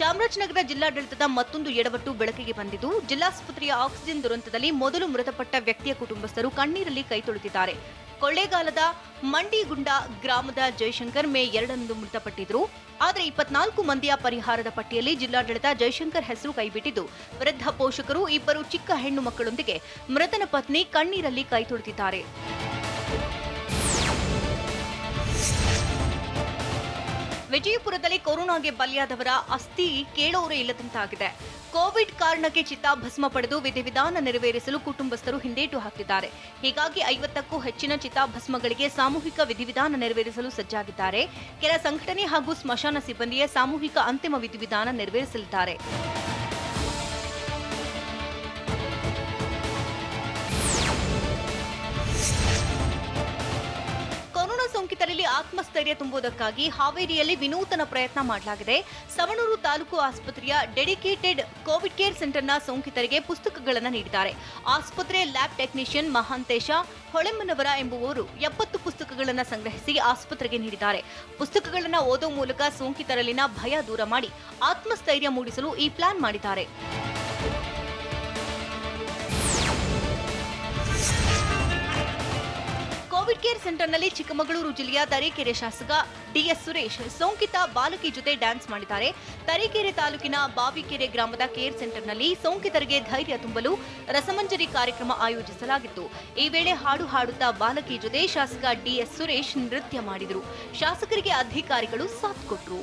ಚಾಮರಾಜನಗರ ಜಿಲ್ಲಾಡಳಿತದ ಮತ್ತೊಂದು ಎಡವಟ್ಟು ಬೆಳಕಿಗೆ ಬಂದಿದ್ದು ಜಿಲ್ಲಾಸ್ಪತ್ರೆಯ ಆಕ್ಸಿಜನ್ ದುರಂತದಲ್ಲಿ ಮೊದಲು ಮೃತಪಟ್ಟ ವ್ಯಕ್ತಿಯ ಕುಟುಂಬಸ್ಥರು ಕಣ್ಣೀರಲ್ಲಿ ಕೈ ತೊಳೆದಿದ್ದಾರೆ. ಕೊಳ್ಳೇಗಾಲದ ಮಂಡಿಗುಂಡ ಗ್ರಾಮದ ಜಯಶಂಕರ್ ಮೇ 2ರಂದು ಮೃತಪಟ್ಟಿದ್ರು. ಆದರೆ 24 ಮಂದಿಯ ಪರಿಹಾರದ ಪಟ್ಟಿಯಲ್ಲಿ ಜಿಲ್ಲಾಡಳಿತ ಜಯಶಂಕರ್ ಹೆಸರು ಕೈಬಿಟ್ಟಿದ್ದು ವೃದ್ಧ ಪೋಷಕರು 2 ಚಿಕ್ಕ ಹೆಣ್ಣು ಮಕ್ಕಳೊಂದಿಗೆ ಮೃತನ ಪತ್ನಿ ಕಣ್ಣೀರಲ್ಲಿ ಕೈ ತೊಳೆದಿದ್ದಾರೆ. ವಿಜಯಪುರದಲ್ಲಿ ಕೊರೋನಾಗೆ ಬಲಿಯಾದವರ ಅಸ್ಥಿ ಕೇಳೋರೇ ಇಲ್ಲದಂತಾಗಿದೆ. ಕೋವಿಡ್ ಕಾರಣಕ್ಕೆ ಚಿತಾಭಸ್ಮ ಪಡೆದು ವಿಧಿವಿಧಾನ ನೆರವೇರಿಸಲು ಕುಟುಂಬಸ್ಥರು ಹಿಂದೇಟು ಹಾಕಿದ್ದಾರೆ. ಹೀಗಾಗಿ 50ಕ್ಕೂ ಹೆಚ್ಚಿನ ಚಿತಾಭಸ್ಮಗಳಿಗೆ ಸಾಮೂಹಿಕ ವಿಧಿವಿಧಾನ ನೆರವೇರಿಸಲು ಸಜ್ಜಾಗಿದ್ದಾರೆ. ಕೆಲ ಸಂಘಟನೆ ಹಾಗೂ ಸ್ಮಶಾನ ಸಿಬ್ಬಂದಿಯೇ ಸಾಮೂಹಿಕ ಅಂತಿಮ ವಿಧಿವಿಧಾನ ನೆರವೇರಿಸಲಿದ್ದಾರೆ. ಸೋಂಕಿತರಲ್ಲಿ ಆತ್ಮಸ್ಥೈರ್ಯ ತುಂಬುವುದಕ್ಕಾಗಿ ಹಾವೇರಿಯಲ್ಲಿ ವಿನೂತನ ಪ್ರಯತ್ನ ಮಾಡಲಾಗಿದೆ. ಸವಣೂರು ತಾಲೂಕು ಆಸ್ಪತ್ರೆಯ ಡೆಡಿಕೇಟೆಡ್ ಕೋವಿಡ್ ಕೇರ್ ಸೆಂಟರ್ನ ಸೋಂಕಿತರಿಗೆ ಪುಸ್ತಕಗಳನ್ನು ನೀಡಿದ್ದಾರೆ. ಆಸ್ಪತ್ರೆ ಲ್ಯಾಬ್ ಟೆಕ್ನಿಷಿಯನ್ ಮಹಾಂತೇಶ ಹೊಳೆಮ್ಮನವರ ಎಂಬುವವರು 70 ಪುಸ್ತಕಗಳನ್ನು ಸಂಗ್ರಹಿಸಿ ಆಸ್ಪತ್ರೆಗೆ ನೀಡಿದ್ದಾರೆ. ಪುಸ್ತಕಗಳನ್ನು ಓದೋ ಮೂಲಕ ಸೋಂಕಿತರಲ್ಲಿನ ಭಯ ದೂರ ಮಾಡಿ ಆತ್ಮಸ್ಥೈರ್ಯ ಮೂಡಿಸಲು ಈ ಪ್ಲಾನ್ ಮಾಡಿದ್ದಾರೆ. ಕೋವಿಡ್ ಕೇರ್ ಸೆಂಟರ್ನಲ್ಲಿ ಚಿಕ್ಕಮಗಳೂರು ಜಿಲ್ಲೆಯ ತರೀಕೆರೆ ಶಾಸಕ ಡಿಎಸ್ ಸುರೇಶ್ ಸೋಂಕಿತ ಬಾಲಕಿ ಜೊತೆ ಡ್ಯಾನ್ಸ್ ಮಾಡಿದ್ದಾರೆ. ತರೀಕೆರೆ ತಾಲೂಕಿನ ಬಾವಿಕೆರೆ ಗ್ರಾಮದ ಕೇರ್ ಸೆಂಟರ್ನಲ್ಲಿ ಸೋಂಕಿತರಿಗೆ ಧೈರ್ಯ ತುಂಬಲು ರಸಮಂಜರಿ ಕಾರ್ಯಕ್ರಮ ಆಯೋಜಿಸಲಾಗಿತ್ತು. ಈ ವೇಳೆ ಹಾಡು ಹಾಡುತ್ತಾ ಬಾಲಕಿ ಜೊತೆ ಶಾಸಕ ಡಿಎಸ್ ಸುರೇಶ್ ನೃತ್ಯ ಮಾಡಿದರು. ಶಾಸಕರಿಗೆ ಅಧಿಕಾರಿಗಳು ಸಾಥ್ ಕೊಟ್ಟರು.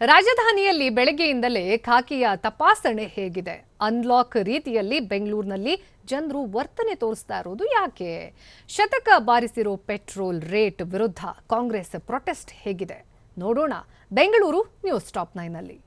ರಾಜಧಾನಿಯಲ್ಲಿ ಬೆಳಗ್ಗೆಯಿಂದಲೇ ಖಾಕಿಯ ತಪಾಸಣೆ ಹೇಗಿದೆ? ಅನ್ಲಾಕ್ ರೀತಿಯಲ್ಲಿ ಬೆಂಗಳೂರಿನಲ್ಲಿ ಜನರು ವರ್ತನೆ ತೋರಿಸ್ತಾ ಇರೋದು ಯಾಕೆ? ಶತಕ ಬಾರಿಸಿರೋ ಪೆಟ್ರೋಲ್ ರೇಟ್ ವಿರುದ್ಧ ಕಾಂಗ್ರೆಸ್ ಪ್ರೊಟೆಸ್ಟ್ ಹೇಗಿದೆ ನೋಡೋಣ ಬೆಂಗಳೂರು ನ್ಯೂಸ್ ಟಾಪ್ 9ನಲ್ಲಿ.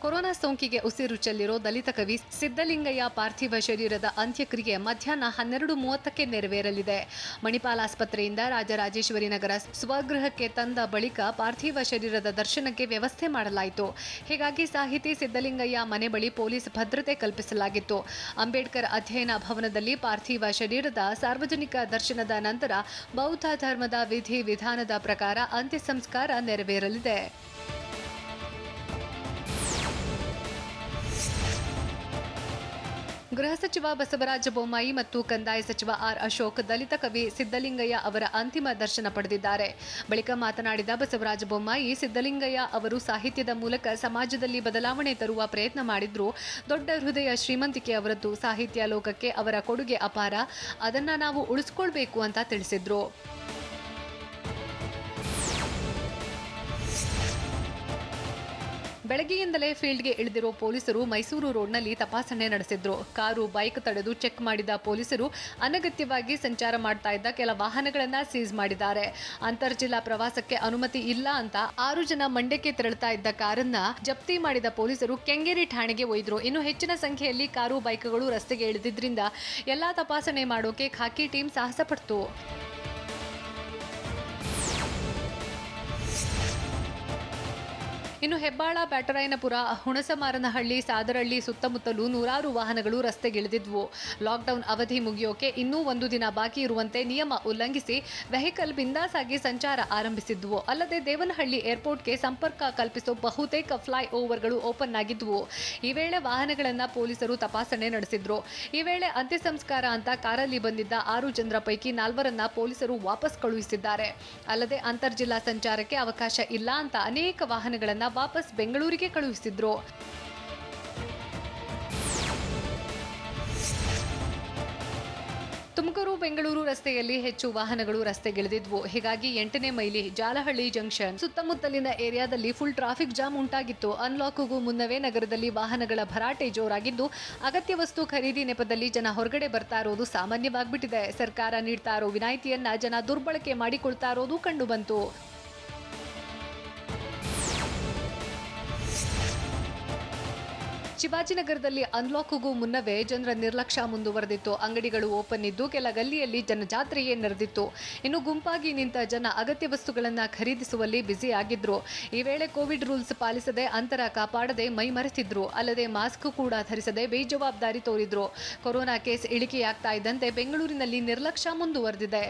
ಕೊರೋನಾ ಸೋಂಕಿಗೆ ಉಸಿರು ಚೆಲ್ಲಿರೋ ದಲಿತ ಕವಿ ಸಿದ್ದಲಿಂಗಯ್ಯ ಪಾರ್ಥಿವ ಶರೀರದ ಅಂತ್ಯಕ್ರಿಯೆ ಮಧ್ಯಾಹ್ನ 12:30ಕ್ಕೆ ನೆರವೇರಲಿದೆ. ಮಣಿಪಾಲ್ ಆಸ್ಪತ್ರೆಯಿಂದ ರಾಜರಾಜೇಶ್ವರಿ ನಗರ ಸ್ವಗೃಹಕ್ಕೆ ತಂದ ಬಳಿಕ ಪಾರ್ಥಿವ ಶರೀರದ ದರ್ಶನಕ್ಕೆ ವ್ಯವಸ್ಥೆ ಮಾಡಲಾಯಿತು. ಹೀಗಾಗಿ ಸಾಹಿತಿ ಸಿದ್ದಲಿಂಗಯ್ಯ ಮನೆ ಬಳಿ ಪೊಲೀಸ್ ಭದ್ರತೆ ಕಲ್ಪಿಸಲಾಗಿತ್ತು. ಅಂಬೇಡ್ಕರ್ ಅಧ್ಯಯನ ಭವನದಲ್ಲಿ ಪಾರ್ಥಿವ ಶರೀರದ ಸಾರ್ವಜನಿಕ ದರ್ಶನದ ನಂತರ ಬೌದ್ಧ ಧರ್ಮದ ವಿಧಿ ವಿಧಾನದ ಪ್ರಕಾರ ಅಂತ್ಯ ಸಂಸ್ಕಾರ ನೆರವೇರಲಿದೆ. ಗೃಹ ಸಚಿವ ಬಸವರಾಜ ಬೊಮ್ಮಾಯಿ ಮತ್ತು ಕಂದಾಯ ಸಚಿವ ಆರ್ ಅಶೋಕ್ ದಲಿತ ಕವಿ ಸಿದ್ದಲಿಂಗಯ್ಯ ಅವರ ಅಂತಿಮ ದರ್ಶನ ಪಡೆದಿದ್ದಾರೆ. ಬಳಿಕ ಮಾತನಾಡಿದ ಬಸವರಾಜ ಬೊಮ್ಮಾಯಿ, ಸಿದ್ದಲಿಂಗಯ್ಯ ಅವರು ಸಾಹಿತ್ಯದ ಮೂಲಕ ಸಮಾಜದಲ್ಲಿ ಬದಲಾವಣೆ ತರುವ ಪ್ರಯತ್ನ ಮಾಡಿದ್ರು. ದೊಡ್ಡ ಹೃದಯ ಶ್ರೀಮಂತಿಕೆ ಅವರದ್ದು. ಸಾಹಿತ್ಯ ಲೋಕಕ್ಕೆ ಅವರ ಕೊಡುಗೆ ಅಪಾರ. ಅದನ್ನ ನಾವು ಉಳಿಸ್ಕೊಳ್ಬೇಕು ಅಂತ ತಿಳಿಸಿದ್ರು. ಬೆಳಗ್ಗೆಯಿಂದಲೇ ಫೀಲ್ಡ್ಗೆ ಇಳಿದಿರೋ ಪೊಲೀಸರು ಮೈಸೂರು ರೋಡ್ನಲ್ಲಿ ತಪಾಸಣೆ ನಡೆಸಿದ್ರು. ಕಾರು, ಬೈಕ್ ತಡೆದು ಚೆಕ್ ಮಾಡಿದ ಪೊಲೀಸರು ಅನಗತ್ಯವಾಗಿ ಸಂಚಾರ ಮಾಡ್ತಾ ಇದ್ದ ಕೆಲ ವಾಹನಗಳನ್ನ ಸೀಸ್ ಮಾಡಿದ್ದಾರೆ. ಅಂತರ್ ಜಿಲ್ಲಾ ಪ್ರವಾಸಕ್ಕೆ ಅನುಮತಿ ಇಲ್ಲ ಅಂತ 6 ಜನ ಮಂಡ್ಯಕ್ಕೆ ತೆರಳುತ್ತಾ ಇದ್ದ ಕಾರನ್ನ ಜಪ್ತಿ ಮಾಡಿದ ಪೊಲೀಸರು ಕೆಂಗೇರಿ ಠಾಣೆಗೆ ಒಯ್ದ್ರು. ಇನ್ನು ಹೆಚ್ಚಿನ ಸಂಖ್ಯೆಯಲ್ಲಿ ಕಾರು, ಬೈಕ್ಗಳು ರಸ್ತೆಗೆ ಇಳಿದಿದ್ರಿಂದ ಎಲ್ಲಾ ತಪಾಸಣೆ ಮಾಡೋಕೆ ಖಾಕಿ ಟೀಮ್ ಸಾಹಸ ಪಡ್ತು. ಇನ್ನು ಹೆಬ್ಬಾಳ, ಬ್ಯಾಟರಾಯನಪುರ, ಹುಣಸಮಾರನಹಳ್ಳಿ, ಸಾದರಹಳ್ಳಿ ಸುತ್ತಮುತ್ತಲೂ ನೂರಾರು ವಾಹನಗಳು ರಸ್ತೆಗಿಳಿದಿದ್ವು. ಲಾಕ್ಡೌನ್ ಅವಧಿ ಮುಗಿಯೋಕೆ ಇನ್ನೂ ಒಂದು ದಿನ ಬಾಕಿ ಇರುವಂತೆ ನಿಯಮ ಉಲ್ಲಂಘಿಸಿ ವೆಹಿಕಲ್ ಬಿಂದಾಸ್ ಆಗಿ ಸಂಚಾರ ಆರಂಭಿಸಿದ್ವು. ಅಲ್ಲದೆ ದೇವನಹಳ್ಳಿ ಏರ್ಪೋರ್ಟ್ಗೆ ಸಂಪರ್ಕ ಕಲ್ಪಿಸೋ ಬಹುತೇಕ ಫ್ಲೈ ಓವರ್ಗಳು ಓಪನ್ ಆಗಿದ್ವು. ಈ ವೇಳೆ ವಾಹನಗಳನ್ನು ಪೊಲೀಸರು ತಪಾಸಣೆ ನಡೆಸಿದ್ರು. ಈ ವೇಳೆ ಅಂತ್ಯ ಸಂಸ್ಕಾರ ಅಂತ ಕಾರಲ್ಲಿ ಬಂದಿದ್ದ 6 ಜನರ ಪೈಕಿ 4ರನ್ನ ಪೊಲೀಸರು ವಾಪಸ್ ಕಳುಹಿಸಿದ್ದಾರೆ. ಅಲ್ಲದೆ ಅಂತರ್ಜಿಲ್ಲಾ ಸಂಚಾರಕ್ಕೆ ಅವಕಾಶ ಇಲ್ಲ ಅಂತ ಅನೇಕ ವಾಹನಗಳನ್ನು ವಾಪಸ್ ಬೆಂಗಳೂರಿಗೆ ಕಳುಹಿಸಿದ್ರು. ತುಮಕೂರು ಬೆಂಗಳೂರು ರಸ್ತೆಯಲ್ಲಿ ಹೆಚ್ಚು ವಾಹನಗಳು ರಸ್ತೆಗಿಳಿದಿದ್ವು. ಹೀಗಾಗಿ 8ನೇ ಮೈಲಿ, ಜಾಲಹಳ್ಳಿ ಜಂಕ್ಷನ್ ಸುತ್ತಮುತ್ತಲಿನ ಏರಿಯಾದಲ್ಲಿ ಫುಲ್ ಟ್ರಾಫಿಕ್ ಜಾಮ್ ಉಂಟಾಗಿತ್ತು. ಅನ್ಲಾಕ್ಗೂ ಮುನ್ನವೇ ನಗರದಲ್ಲಿ ವಾಹನಗಳ ಭರಾಟೆ ಜೋರಾಗಿದ್ದು, ಅಗತ್ಯ ವಸ್ತು ಖರೀದಿ ನೆಪದಲ್ಲಿ ಜನ ಹೊರಗಡೆ ಬರ್ತಾ ಇರೋದು ಸಾಮಾನ್ಯವಾಗ್ಬಿಟ್ಟಿದೆ. ಸರ್ಕಾರ ನೀಡ್ತಾ ಇರೋ ವಿನಾಯಿತಿಯನ್ನ ಜನ ದುರ್ಬಳಕೆ ಮಾಡಿಕೊಳ್ತಾ ಇರೋದು ಕಂಡುಬಂತು. ಶಿವಾಜಿನಗರದಲ್ಲಿ ಅನ್ಲಾಕ್ಗೂ ಮುನ್ನವೇ ಜನರ ನಿರ್ಲಕ್ಷ್ಯ ಮುಂದುವರೆದಿತ್ತು. ಅಂಗಡಿಗಳು ಓಪನ್ ಇದ್ದು, ಕೆಲ ಗಲ್ಲಿಯಲ್ಲಿ ಜನಜಾತ್ರೆಯೇ ನಡೆದಿತ್ತು. ಇನ್ನು ಗುಂಪಾಗಿ ನಿಂತ ಜನ ಅಗತ್ಯ ವಸ್ತುಗಳನ್ನು ಖರೀದಿಸುವಲ್ಲಿ ಬ್ಯುಸಿ ಆಗಿದ್ರು. ಈ ವೇಳೆ ಕೋವಿಡ್ ರೂಲ್ಸ್ ಪಾಲಿಸದೆ, ಅಂತರ ಕಾಪಾಡದೆ ಮೈ ಮರೆತಿದ್ರು. ಅಲ್ಲದೆ ಮಾಸ್ಕ್ ಕೂಡ ಧರಿಸದೆ ಬೇಜವಾಬ್ದಾರಿ ತೋರಿದ್ರು. ಕೊರೋನಾ ಕೇಸ್ ಇಳಿಕೆಯಾಗ್ತಾ ಇದ್ದಂತೆ ಬೆಂಗಳೂರಿನಲ್ಲಿ ನಿರ್ಲಕ್ಷ್ಯ ಮುಂದುವರೆದಿದೆ.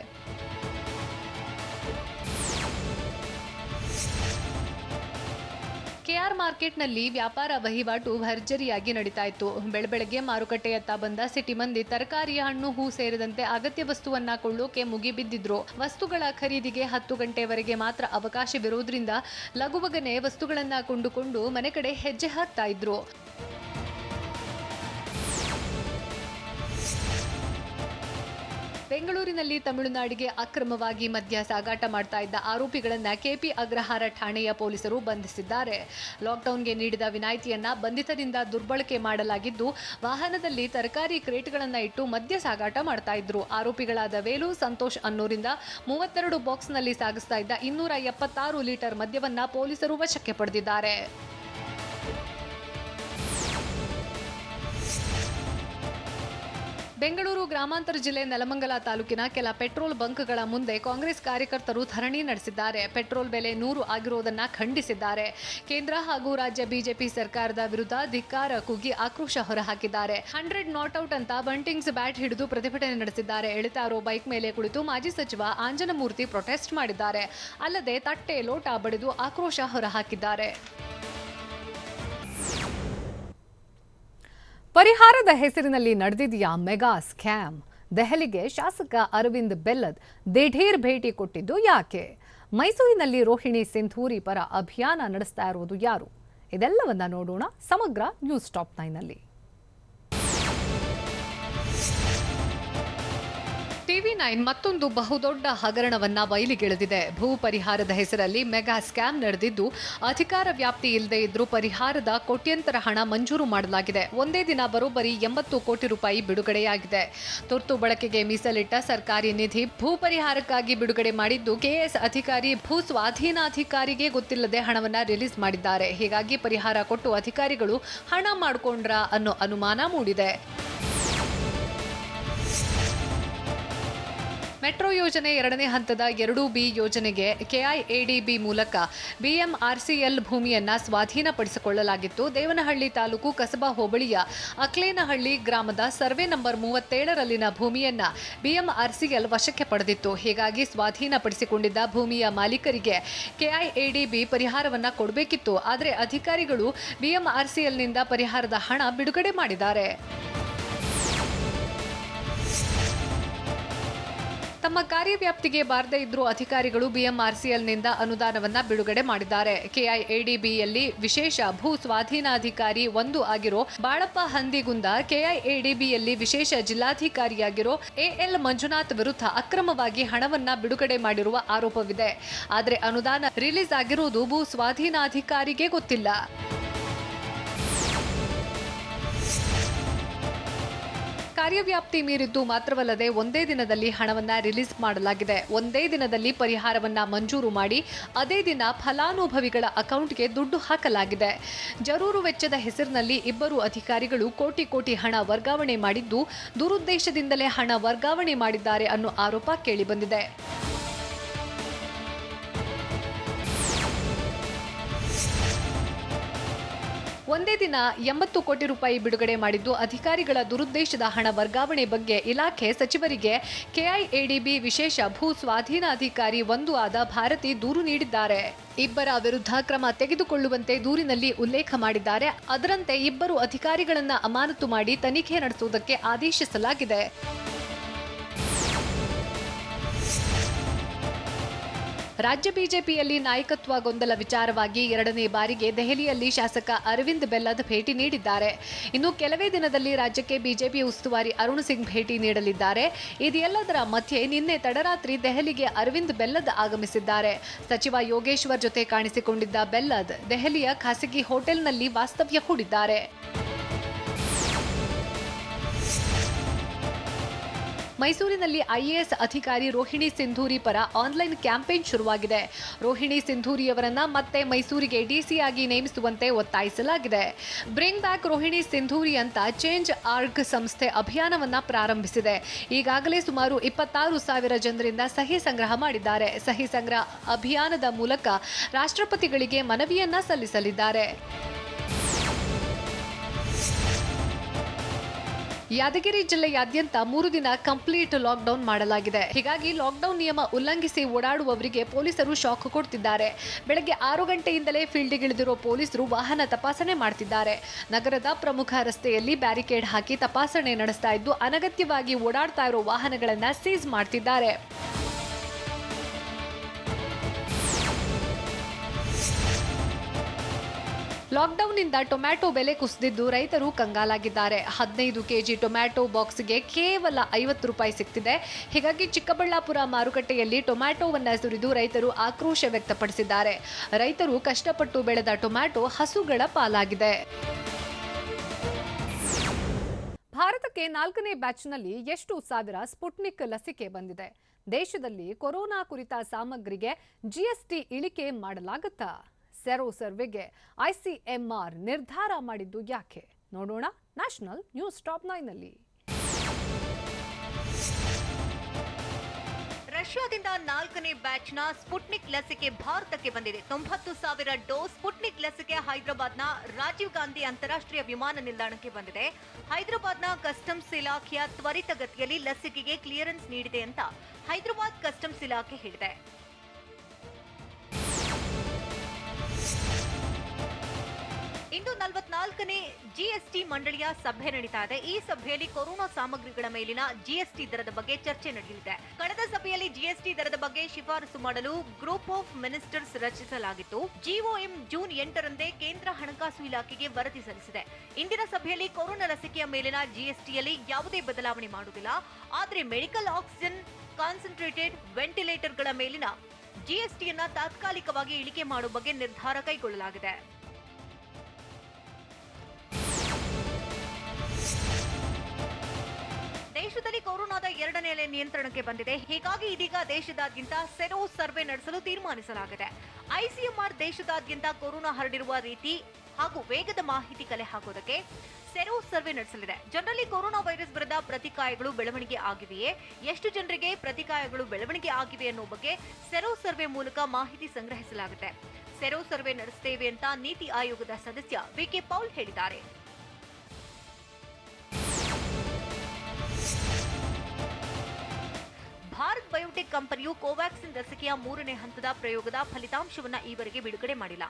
ಕೆಆರ್ ಮಾರ್ಕೆಟ್ನಲ್ಲಿ ವ್ಯಾಪಾರ ವಹಿವಾಟು ಭರ್ಜರಿಯಾಗಿ ನಡೀತಾ ಇತ್ತು. ಬೆಳಬೆಳಗ್ಗೆ ಮಾರುಕಟ್ಟೆಯತ್ತ ಬಂದ ಸಿಟಿ ಮಂದಿ ತರಕಾರಿ, ಹಣ್ಣು, ಹೂ ಸೇರಿದಂತೆ ಅಗತ್ಯ ವಸ್ತುವನ್ನ ಕೊಳ್ಳೋಕೆ ಮುಗಿಬಿದ್ದಿದ್ರು. ವಸ್ತುಗಳ ಖರೀದಿಗೆ 10 ಗಂಟೆವರೆಗೆ ಮಾತ್ರ ಅವಕಾಶವಿರೋದ್ರಿಂದ ಲಘುವಗನೆ ವಸ್ತುಗಳನ್ನ ಕೊಂಡುಕೊಂಡು ಮನೆ ಕಡೆ ಹೆಜ್ಜೆ ಹಾಕ್ತಾ ಇದ್ರು. ಬೆಂಗಳೂರಿನಲ್ಲಿ ತಮಿಳುನಾಡಿಗೆ ಅಕ್ರಮವಾಗಿ ಮದ್ಯ ಸಾಗಾಟ ಮಾಡ್ತಾ ಇದ್ದ ಆರೋಪಿಗಳನ್ನ ಕೆಪಿ ಅಗ್ರಹಾರ ಠಾಣೆಯ ಪೊಲೀಸರು ಬಂಧಿಸಿದ್ದಾರೆ. ಲಾಕ್ಡೌನ್ಗೆ ನೀಡಿದ ವಿನಾಯಿತಿಯನ್ನ ಬಂಧಿತರಿಂದ ದುರ್ಬಳಕೆ ಮಾಡಲಾಗಿದ್ದು, ವಾಹನದಲ್ಲಿ ತರಕಾರಿ ಕ್ರೇಟ್ಗಳನ್ನ ಇಟ್ಟು ಮದ್ಯ ಸಾಗಾಟ ಮಾಡ್ತಾ ಇದ್ರು. ಆರೋಪಿಗಳಾದ ವೇಲು, ಸಂತೋಷ್ ಅನ್ನೋರಿಂದ 32 ಬಾಕ್ಸ್ನಲ್ಲಿ ಸಾಗಿಸ್ತಾ ಇದ್ದ 276 ಲೀಟರ್ ಮದ್ಯವನ್ನ ಪೊಲೀಸರು ವಶಕ್ಕೆ ಪಡೆದಿದ್ದಾರೆ. ಬೆಂಗಳೂರು ಗ್ರಾಮಾಂತರ ಜಿಲ್ಲೆ ನೆಲಮಂಗಲ ತಾಲೂಕಿನ ಕೆಲ ಪೆಟ್ರೋಲ್ ಬಂಕ್ಗಳ ಮುಂದೆ ಕಾಂಗ್ರೆಸ್ ಕಾರ್ಯಕರ್ತರು ಧರಣಿ ನಡೆಸಿದ್ದಾರೆ. ಪೆಟ್ರೋಲ್ ಬೆಲೆ 100 ಆಗಿರುವುದನ್ನ ಖಂಡಿಸಿದ್ದಾರೆ. ಕೇಂದ್ರ ಹಾಗೂ ರಾಜ್ಯ ಬಿಜೆಪಿ ಸರ್ಕಾರದ ವಿರುದ್ಧ ಧಿಕ್ಕಾರ ಕೂಗಿ ಆಕ್ರೋಶ ಹೊರಹಾಕಿದ್ದಾರೆ. 100 ನಾಟ್ ಔಟ್ ಅಂತ ಬಂಟಿಂಗ್ಸ್ ಬ್ಯಾಟ್ ಹಿಡಿದು ಪ್ರತಿಭಟನೆ ನಡೆಸಿದ್ದಾರೆ. ಎಳಿತಾ ಇರೋ ಬೈಕ್ ಮೇಲೆ ಕುಳಿತು ಮಾಜಿ ಸಚಿವ ಆಂಜನಮೂರ್ತಿ ಪ್ರೊಟೆಸ್ಟ್ ಮಾಡಿದ್ದಾರೆ. ಅಲ್ಲದೆ ತಟ್ಟೆ, ಲೋಟ ಬಡಿದು ಆಕ್ರೋಶ ಹೊರಹಾಕಿದ್ದಾರೆ. ಪರಿಹಾರದ ಹೆಸರಿನಲ್ಲಿ ನಡೆದಿದೆಯಾ ಮೆಗಾ ಸ್ಕ್ಯಾಮ್? ದೆಹಲಿಗೆ ಶಾಸಕ ಅರವಿಂದ್ ಬೆಲ್ಲದ್ ದಿಢೀರ್ ಭೇಟಿ ಕೊಟ್ಟಿದ್ದು ಯಾಕೆ? ಮೈಸೂರಿನಲ್ಲಿ ರೋಹಿಣಿ ಸಿಂಧೂರಿ ಪರ ಅಭಿಯಾನ ನಡೆಸ್ತಾ ಇರುವುದು ಯಾರು? ಇದೆಲ್ಲವನ್ನ ನೋಡೋಣ ಸಮಗ್ರ ನ್ಯೂಸ್ ಟಾಪ್ 9ನಲ್ಲಿ. ಟಿವಿ9 ಮತ್ತೊಂದು ಬಹುದೊಡ್ಡ ಹಗರಣವನ್ನ ಬಯಲಿಗೆಳೆದಿದೆ. ಭೂ ಪರಿಹಾರದ ಹೆಸರಲ್ಲಿ ಮೆಗಾ ಸ್ಕ್ಯಾಮ್ ನಡೆದಿದ್ದು, ಅಧಿಕಾರ ವ್ಯಾಪ್ತಿ ಇಲ್ಲದೆ ಇದ್ರೂ ಪರಿಹಾರದ ಕೋಟ್ಯಂತರ ಹಣ ಮಂಜೂರು ಮಾಡಲಾಗಿದೆ. ಒಂದೇ ದಿನ ಬರೋಬ್ಬರಿ 80 ಕೋಟಿ ರೂಪಾಯಿ ಬಿಡುಗಡೆಯಾಗಿದೆ. ತುರ್ತು ಬಳಕೆಗೆ ಮೀಸಲಿಟ್ಟ ಸರ್ಕಾರಿ ನಿಧಿ ಭೂ ಪರಿಹಾರಕ್ಕಾಗಿ ಬಿಡುಗಡೆ ಮಾಡಿದ್ದು, ಕೆಎಎಸ್ ಅಧಿಕಾರಿ ಭೂ ಸ್ವಾಧೀನಾಧಿಕಾರಿಗೆ ಗೊತ್ತಿಲ್ಲದೆ ಹಣವನ್ನ ರಿಲೀಸ್ ಮಾಡಿದ್ದಾರೆ. ಹೀಗಾಗಿ ಪರಿಹಾರ ಕೊಟ್ಟು ಅಧಿಕಾರಿಗಳು ಹಣ ಮಾಡಿಕೊಂಡ್ರಾ ಅನ್ನೋ ಅನುಮಾನ ಮೂಡಿದೆ. ಮೆಟ್ರೋ ಯೋಜನೆ 2ನೇ ಹಂತದ 2B ಯೋಜನೆಗೆ ಕೆಐಎಡಿಬಿ ಮೂಲಕ ಬಿಎಂಆರ್ಸಿಎಲ್ ಭೂಮಿಯನ್ನ ಸ್ವಾಧೀನಪಡಿಸಿಕೊಳ್ಳಲಾಗಿತ್ತು. ದೇವನಹಳ್ಳಿ ತಾಲೂಕು ಕಸಬಾ ಹೋಬಳಿಯ ಅಕ್ಲೇನಹಳ್ಳಿ ಗ್ರಾಮದ ಸರ್ವೆ ನಂಬರ್ 37ರಲ್ಲಿನ ಭೂಮಿಯನ್ನ ಬಿಎಂಆರ್ಸಿಎಲ್ ವಶಕ್ಕೆ ಪಡೆದಿತ್ತು. ಹೀಗಾಗಿ ಸ್ವಾಧೀನಪಡಿಸಿಕೊಂಡಿದ್ದ ಭೂಮಿಯ ಮಾಲೀಕರಿಗೆ ಕೆಐಎಡಿಬಿ ಪರಿಹಾರವನ್ನ ಕೊಡಬೇಕಿತ್ತು. ಆದರೆ ಅಧಿಕಾರಿಗಳು ಬಿಎಂಆರ್ಸಿಎಲ್ನಿಂದ ಪರಿಹಾರದ ಹಣ ಬಿಡುಗಡೆ ಮಾಡಿದ್ದಾರೆ. ತಮ್ಮ ಕಾರ್ಯವ್ಯಾಪ್ತಿಗೆ ಬಾರದೇ ಇದ್ರೂ ಅಧಿಕಾರಿಗಳು ಬಿಎಂಆರ್ಸಿಎಲ್ನಿಂದ ಅನುದಾನವನ್ನ ಬಿಡುಗಡೆ ಮಾಡಿದ್ದಾರೆ. ಕೆಐಎಡಿಬಿಯಲ್ಲಿ ವಿಶೇಷ ಭೂ ಸ್ವಾಧೀನಾಧಿಕಾರಿ 1 ಆಗಿರೋ ಬಾಳಪ್ಪ ಹಂದಿಗುಂದ, ಕೆಐಎಡಿಬಿಯಲ್ಲಿ ವಿಶೇಷ ಜಿಲ್ಲಾಧಿಕಾರಿಯಾಗಿರೋ ಎಎಲ್ ಮಂಜುನಾಥ್ ವಿರುದ್ಧ ಅಕ್ರಮವಾಗಿ ಹಣವನ್ನ ಬಿಡುಗಡೆ ಮಾಡಿರುವ ಆರೋಪವಿದೆ. ಆದರೆ ಅನುದಾನ ರಿಲೀಸ್ ಆಗಿರುವುದು ಭೂ ಸ್ವಾಧೀನಾಧಿಕಾರಿಗೆ ಗೊತ್ತಿಲ್ಲ. ಕಾರ್ಯವ್ಯಾಪ್ತಿ ಮೀರಿದ್ದು ಮಾತ್ರವಲ್ಲದೆ ಒಂದೇ ದಿನದಲ್ಲಿ ಹಣವನ್ನ ರಿಲೀಸ್ ಮಾಡಲಾಗಿದೆ. ಒಂದೇ ದಿನದಲ್ಲಿ ಪರಿಹಾರವನ್ನ ಮಂಜೂರು ಮಾಡಿ ಅದೇ ದಿನ ಫಲಾನುಭವಿಗಳ ಅಕೌಂಟ್ಗೆ ದುಡ್ಡು ಹಾಕಲಾಗಿದೆ. ಜರೂರು ವೆಚ್ಚದ ಹೆಸರಿನಲ್ಲಿ 2 ಅಧಿಕಾರಿಗಳು ಕೋಟಿ ಹಣ ವರ್ಗಾವಣೆ ಮಾಡಿದ್ದು, ದುರುದ್ದೇಶದಿಂದಲೇ ಹಣ ವರ್ಗಾವಣೆ ಮಾಡಿದ್ದಾರೆ ಅನ್ನೋ ಆರೋಪ ಕೇಳಿಬಂದಿದೆ. ಒಂದೇ ದಿನ 80 ಕೋಟಿ ರೂಪಾಯಿ ಬಿಡುಗಡೆ ಮಾಡಿದ್ದು ಅಧಿಕಾರಿಗಳ ದುರುದ್ದೇಶದ ಹಣ ವರ್ಗಾವಣೆ ಬಗ್ಗೆ ಇಲಾಖೆ ಸಚಿವರಿಗೆ ಕೆಐಎಡಿಬಿ ವಿಶೇಷ ಭೂ ಸ್ವಾಧೀನಾಧಿಕಾರಿ 1 ಆದ ಭಾರತಿ ದೂರು ನೀಡಿದ್ದಾರೆ. ಇಬ್ಬರ ವಿರುದ್ಧ ಕ್ರಮ ತೆಗೆದುಕೊಳ್ಳುವಂತೆ ದೂರಿನಲ್ಲಿ ಉಲ್ಲೇಖ ಮಾಡಿದ್ದಾರೆ. ಅದರಂತೆ ಇಬ್ಬರು ಅಧಿಕಾರಿಗಳನ್ನ ಅಮಾನತು ಮಾಡಿ ತನಿಖೆ ನಡೆಸುವುದಕ್ಕೆ ಆದೇಶಿಸಲಾಗಿದೆ. ರಾಜ್ಯ ಬಿಜೆಪಿಯಲ್ಲಿ ನಾಯಕತ್ವ ಗೊಂದಲ ವಿಚಾರವಾಗಿ 2ನೇ ಬಾರಿಗೆ ದೆಹಲಿಯಲ್ಲಿ ಶಾಸಕ ಅರವಿಂದ್ ಬೆಲ್ಲದ್ ಭೇಟಿ ನೀಡಿದ್ದಾರೆ. ಇನ್ನು ಕೆಲವೇ ದಿನದಲ್ಲಿ ರಾಜ್ಯಕ್ಕೆ ಬಿಜೆಪಿ ಉಸ್ತುವಾರಿ ಅರುಣ್ ಸಿಂಗ್ ಭೇಟಿ ನೀಡಲಿದ್ದಾರೆ. ಇದೆಲ್ಲದರ ಮಧ್ಯೆ ನಿನ್ನೆ ತಡರಾತ್ರಿ ದೆಹಲಿಗೆ ಅರವಿಂದ್ ಬೆಲ್ಲದ್ ಆಗಮಿಸಿದ್ದಾರೆ. ಸಚಿವ ಯೋಗೇಶ್ವರ್ ಜೊತೆ ಕಾಣಿಸಿಕೊಂಡಿದ್ದ ಬೆಲ್ಲದ್ ದೆಹಲಿಯ ಖಾಸಗಿ ಹೋಟೆಲ್ನಲ್ಲಿ ವಾಸ್ತವ್ಯ ಹೂಡಿದ್ದಾರೆ. ಮೈಸೂರಿನಲ್ಲಿ ಐಎಎಸ್ ಅಧಿಕಾರಿ ರೋಹಿಣಿ ಸಿಂಧೂರಿ ಪರ ಆನ್ಲೈನ್ ಕ್ಯಾಂಪೇನ್ ಶುರುವಾಗಿದೆ. ರೋಹಿಣಿ ಸಿಂಧೂರಿಯವರನ್ನ ಮತ್ತೆ ಮೈಸೂರಿಗೆ ಡಿಸಿಯಾಗಿ ನೇಮಿಸುವಂತೆ ಒತ್ತಾಯಿಸಲಾಗಿದೆ. ಬ್ರಿಂಗ್ ಬ್ಯಾಕ್ ರೋಹಿಣಿ ಸಿಂಧೂರಿ ಅಂತ ಚೇಂಜ್ ಆರ್ಗ್ ಸಂಸ್ಥೆ ಅಭಿಯಾನವನ್ನ ಪ್ರಾರಂಭಿಸಿದೆ. ಈಗಾಗಲೇ ಸುಮಾರು 26,000 ಜನರಿಂದ ಸಹಿ ಸಂಗ್ರಹ ಮಾಡಿದ್ದಾರೆ. ಸಹಿ ಸಂಗ್ರಹ ಅಭಿಯಾನದ ಮೂಲಕ ರಾಷ್ಟ್ರಪತಿಗಳಿಗೆ ಮನವಿಯನ್ನ ಸಲ್ಲಿಸಲಿದ್ದಾರೆ. ಯಾದಗಿರಿ ಜಿಲ್ಲೆಯಾದ್ಯಂತ 3 ದಿನ ಕಂಪ್ಲೀಟ್ ಲಾಕ್ಡೌನ್ ಮಾಡಲಾಗಿದೆ. ಹೀಗಾಗಿ ಲಾಕ್ಡೌನ್ ನಿಯಮ ಉಲ್ಲಂಘಿಸಿ ಓಡಾಡುವವರಿಗೆ ಪೊಲೀಸರು ಶಾಕ್ ಕೊಡ್ತಿದ್ದಾರೆ. ಬೆಳಗ್ಗೆ 6 ಗಂಟೆಯಿಂದಲೇ ಫೀಲ್ಡ್ಗಿಳಿದಿರೋ ಪೊಲೀಸರು ವಾಹನ ತಪಾಸಣೆ ಮಾಡ್ತಿದ್ದಾರೆ. ನಗರದ ಪ್ರಮುಖ ರಸ್ತೆಯಲ್ಲಿ ಬ್ಯಾರಿಕೇಡ್ ಹಾಕಿ ತಪಾಸಣೆ ನಡೆಸ್ತಾ ಇದ್ದು ಅನಗತ್ಯವಾಗಿ ಓಡಾಡ್ತಾ ಇರೋ ವಾಹನಗಳನ್ನು ಸೀಸ್ ಮಾಡ್ತಿದ್ದಾರೆ. ಲಾಕ್ಡೌನ್ನಿಂದ ಟೊಮ್ಯಾಟೊ ಬೆಲೆ ಕುಸಿದಿದ್ದು ರೈತರು ಕಂಗಾಲಾಗಿದ್ದಾರೆ. 15 ಕೆಜಿ ಟೊಮ್ಯಾಟೊ ಬಾಕ್ಸ್ಗೆ ಕೇವಲ 50 ರೂಪಾಯಿ ಸಿಗ್ತಿದೆ. ಹೀಗಾಗಿ ಚಿಕ್ಕಬಳ್ಳಾಪುರ ಮಾರುಕಟ್ಟೆಯಲ್ಲಿ ಟೊಮ್ಯಾಟೊವನ್ನ ಸುರಿದು ರೈತರು ಆಕ್ರೋಶ ವ್ಯಕ್ತಪಡಿಸಿದ್ದಾರೆ. ರೈತರು ಕಷ್ಟಪಟ್ಟು ಬೆಳೆದ ಟೊಮ್ಯಾಟೊ ಹಸುಗಳ ಪಾಲಾಗಿದೆ. ಭಾರತಕ್ಕೆ 4ನೇ ಬ್ಯಾಚ್ನಲ್ಲಿ ಎಷ್ಟು ಸಾವಿರ ಸ್ಪುಟ್ನಿಕ್ ಲಸಿಕೆ ಬಂದಿದೆ? ದೇಶದಲ್ಲಿ ಕೊರೋನಾ ಕುರಿತ ಸಾಮಗ್ರಿಗೆ ಜಿಎಸ್ಟಿ ಇಳಿಕೆ ಮಾಡಲಾಗುತ್ತಾ? ಸೆರೋ ಸರ್ವೆಗೆ ಐಸಿಎಂಆರ್ ನಿರ್ಧಾರ ಮಾಡಿದ್ದು ಯಾಕೆ? ನೋಡೋಣ ನ್ಯಾಷನಲ್ ನ್ಯೂಸ್ ಟಾಪ್ 9ನಲ್ಲಿ. ರಷ್ಯಾದಿಂದ 4ನೇ ಬ್ಯಾಚ್ನ ಸ್ಪುಟ್ನಿಕ್ ಲಸಿಕೆ ಭಾರತಕ್ಕೆ ಬಂದಿದೆ. 90,000 ಡೋಸ್ ಸ್ಪುಟ್ನಿಕ್ ಲಸಿಕೆ ಹೈದರಾಬಾದ್ನ ರಾಜೀವ್ ಗಾಂಧಿ ಅಂತಾರಾಷ್ಟ್ರೀಯ ವಿಮಾನ ನಿಲ್ದಾಣಕ್ಕೆ ಬಂದಿದೆ. ಹೈದರಾಬಾದ್ನ ಕಸ್ಟಮ್ಸ್ ಇಲಾಖೆಯ ತ್ವರಿತಗತಿಯಲ್ಲಿ ಲಸಿಕೆಗೆ ಕ್ಲಿಯರೆನ್ಸ್ ನೀಡಿದೆ ಅಂತ ಹೈದರಾಬಾದ್ ಕಸ್ಟಮ್ಸ್ ಇಲಾಖೆ ಹೇಳಿದೆ. ಇಂದು 44ನೇ ಜಿಎಸ್ಟಿ ಮಂಡಳಿಯ ಸಭೆ ನಡೀತಾ ಇದೆ. ಈ ಸಭೆಯಲ್ಲಿ ಕೊರೋನಾ ಸಾಮಗ್ರಿಗಳ ಮೇಲಿನ ಜಿಎಸ್ಟಿ ದರದ ಬಗ್ಗೆ ಚರ್ಚೆ ನಡೆಯಲಿದೆ. ಕಳೆದ ಸಭೆಯಲ್ಲಿ ಜಿಎಸ್ಟಿ ದರದ ಬಗ್ಗೆ ಶಿಫಾರಸು ಮಾಡಲು ಗ್ರೂಪ್ ಆಫ್ ಮಿನಿಸ್ಟರ್ಸ್ ರಚಿಸಲಾಗಿತ್ತು. ಜಿಒಎಂ ಜೂನ್ 8ರಂದೇ ಕೇಂದ್ರ ಹಣಕಾಸು ಇಲಾಖೆಗೆ ವರದಿ ಸಲ್ಲಿಸಿದೆ. ಇಂದಿನ ಸಭೆಯಲ್ಲಿ ಕೊರೋನಾ ಲಸಿಕೆಯ ಮೇಲಿನ ಜಿಎಸ್ಟಿಯಲ್ಲಿ ಯಾವುದೇ ಬದಲಾವಣೆ ಮಾಡುವುದಿಲ್ಲ. ಆದರೆ ಮೆಡಿಕಲ್ ಆಕ್ಸಿಜನ್, ಕಾನ್ಸಂಟ್ರೇಟೆಡ್ ವೆಂಟಿಲೇಟರ್ಗಳ ಮೇಲಿನ ಜಿಎಸ್ಟಿಯನ್ನ ತಾತ್ಕಾಲಿಕವಾಗಿ ಇಳಿಕೆ ಮಾಡುವ ಬಗ್ಗೆ ನಿರ್ಧಾರ ಕೈಗೊಳ್ಳಲಾಗಿದೆ. ದೇಶದಲ್ಲಿ ಕೊರೋನಾದ 2ನೇ ಅಲೆ ನಿಯಂತ್ರಣಕ್ಕೆ ಬಂದಿದೆ. ಹೀಗಾಗಿ ಇದೀಗ ದೇಶದಾದ್ಯಂತ ಸೆರೋ ಸರ್ವೆ ನಡೆಸಲು ತೀರ್ಮಾನಿಸಲಾಗಿದೆ. ಐಸಿಎಂಆರ್ ದೇಶದಾದ್ಯಂತ ಕೊರೋನಾ ಹರಡಿರುವ ರೀತಿ ಹಾಗೂ ವೇಗದ ಮಾಹಿತಿ ಕಲೆ ಹಾಕೋದಕ್ಕೆ ಸೆರೋ ಸರ್ವೆ ನಡೆಸಲಿದೆ. ಜನರಲ್ಲಿ ಕೊರೋನಾ ವೈರಸ್ ವಿರುದ್ಧ ಪ್ರತಿಕಾಯಗಳು ಬೆಳವಣಿಗೆ ಆಗಿವೆಯೇ, ಎಷ್ಟು ಜನರಿಗೆ ಪ್ರತಿಕಾಯಗಳು ಬೆಳವಣಿಗೆ ಆಗಿವೆ ಅನ್ನೋ ಬಗ್ಗೆ ಸೆರೋ ಸರ್ವೆ ಮೂಲಕ ಮಾಹಿತಿ ಸಂಗ್ರಹಿಸಲಾಗುತ್ತೆ. ಸೆರೋ ಸರ್ವೆ ನಡೆಸುತ್ತೇವೆ ಅಂತ ನೀತಿ ಆಯೋಗದ ಸದಸ್ಯ ವಿಕೆ ಪೌಲ್ ಹೇಳಿದ್ದಾರೆ. ಭಾರತ್ ಬಯೋಟೆಕ್ ಕಂಪನಿಯು ಕೋವ್ಯಾಕ್ಸಿನ್ ಲಸಿಕೆಯ 3ನೇ ಹಂತದ ಪ್ರಯೋಗದ ಫಲಿತಾಂಶವನ್ನು ಈವರೆಗೆ ಬಿಡುಗಡೆ ಮಾಡಿಲ್ಲ.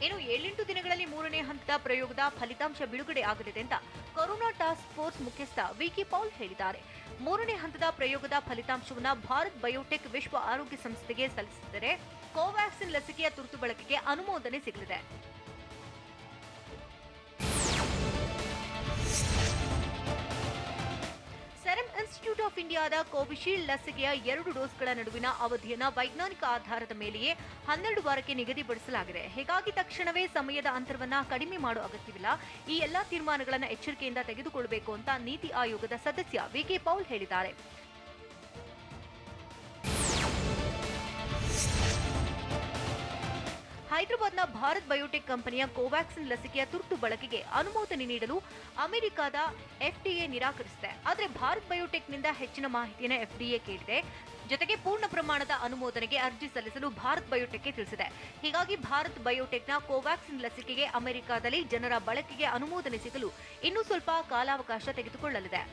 ಇನ್ನು 7-8 ದಿನಗಳಲ್ಲಿ 3ನೇ ಹಂತದ ಪ್ರಯೋಗದ ಫಲಿತಾಂಶ ಬಿಡುಗಡೆ ಆಗಲಿದೆ ಅಂತ ಕೊರೋನಾ ಟಾಸ್ಕ್ ಫೋರ್ಸ್ ಮುಖ್ಯಸ್ಥ ವಿಕೆ ಪೌಲ್ ಹೇಳಿದ್ದಾರೆ. 3ನೇ ಹಂತದ ಪ್ರಯೋಗದ ಫಲಿತಾಂಶವನ್ನು ಭಾರತ್ ಬಯೋಟೆಕ್ ವಿಶ್ವ ಆರೋಗ್ಯ ಸಂಸ್ಥೆಗೆ ಸಲ್ಲಿಸಿದರೆ ಕೋವ್ಯಾಕ್ಸಿನ್ ಲಸಿಕೆಯ ತುರ್ತು ಬಳಕೆಗೆ ಅನುಮೋದನೆ ಸಿಗಲಿದೆ. ಸೆರಮ್ ಇನ್ಸ್ಟಿಟ್ಯೂಟ್ ಆಫ್ ಇಂಡಿಯಾದ ಕೋವಿಶೀಲ್ಡ್ ಲಸಿಕೆಯ 2 ಡೋಸ್ಗಳ ನಡುವಿನ ಅವಧಿಯನ್ನು ವೈಜ್ಞಾನಿಕ ಆಧಾರದ ಮೇಲೆಯೇ 12 ವಾರಕ್ಕೆ ನಿಗದಿಪಡಿಸಲಾಗಿದೆ. ಹೀಗಾಗಿ ತಕ್ಷಣವೇ ಸಮಯದ ಅಂತರವನ್ನು ಕಡಿಮೆ ಮಾಡುವ ಅಗತ್ಯವಿಲ್ಲ. ಈ ಎಲ್ಲಾ ತೀರ್ಮಾನಗಳನ್ನು ಎಚ್ಚರಿಕೆಯಿಂದ ತೆಗೆದುಕೊಳ್ಳಬೇಕು ಅಂತ ನೀತಿ ಆಯೋಗದ ಸದಸ್ಯ ವಿಕೆ ಪೌಲ್ ಹೇಳಿದ್ದಾರೆ. ಹೈದರಾಬಾದ್ನ ಭಾರತ್ ಬಯೋಟೆಕ್ ಕಂಪನಿಯ ಕೋವ್ಯಾಕ್ಸಿನ್ ಲಸಿಕೆಯ ತುರ್ತು ಬಳಕೆಗೆ ಅನುಮೋದನೆ ನೀಡಲು ಅಮೆರಿಕದ ಎಫ್ಡಿಎ ನಿರಾಕರಿಸಿದೆ. ಆದರೆ ಭಾರತ್ ಬಯೋಟೆಕ್ನಿಂದ ಹೆಚ್ಚಿನ ಮಾಹಿತಿಯನ್ನು ಎಫ್ಡಿಎ ಕೇಳಿದೆ. ಜೊತೆಗೆ ಪೂರ್ಣ ಪ್ರಮಾಣದ ಅನುಮೋದನೆಗೆ ಅರ್ಜಿ ಸಲ್ಲಿಸಲು ಭಾರತ್ ಬಯೋಟೆಕ್ಗೆ ತಿಳಿಸಿದೆ. ಹೀಗಾಗಿ ಭಾರತ್ ಬಯೋಟೆಕ್ನ ಕೋವ್ಯಾಕ್ಸಿನ್ ಲಸಿಕೆಗೆ ಅಮೆರಿಕದಲ್ಲಿ ಜನರ ಬಳಕೆಗೆ ಅನುಮೋದನೆ ಸಿಗಲು ಇನ್ನೂ ಸ್ವಲ್ಪ ಕಾಲಾವಕಾಶ ತೆಗೆದುಕೊಳ್ಳಲಿದೆ.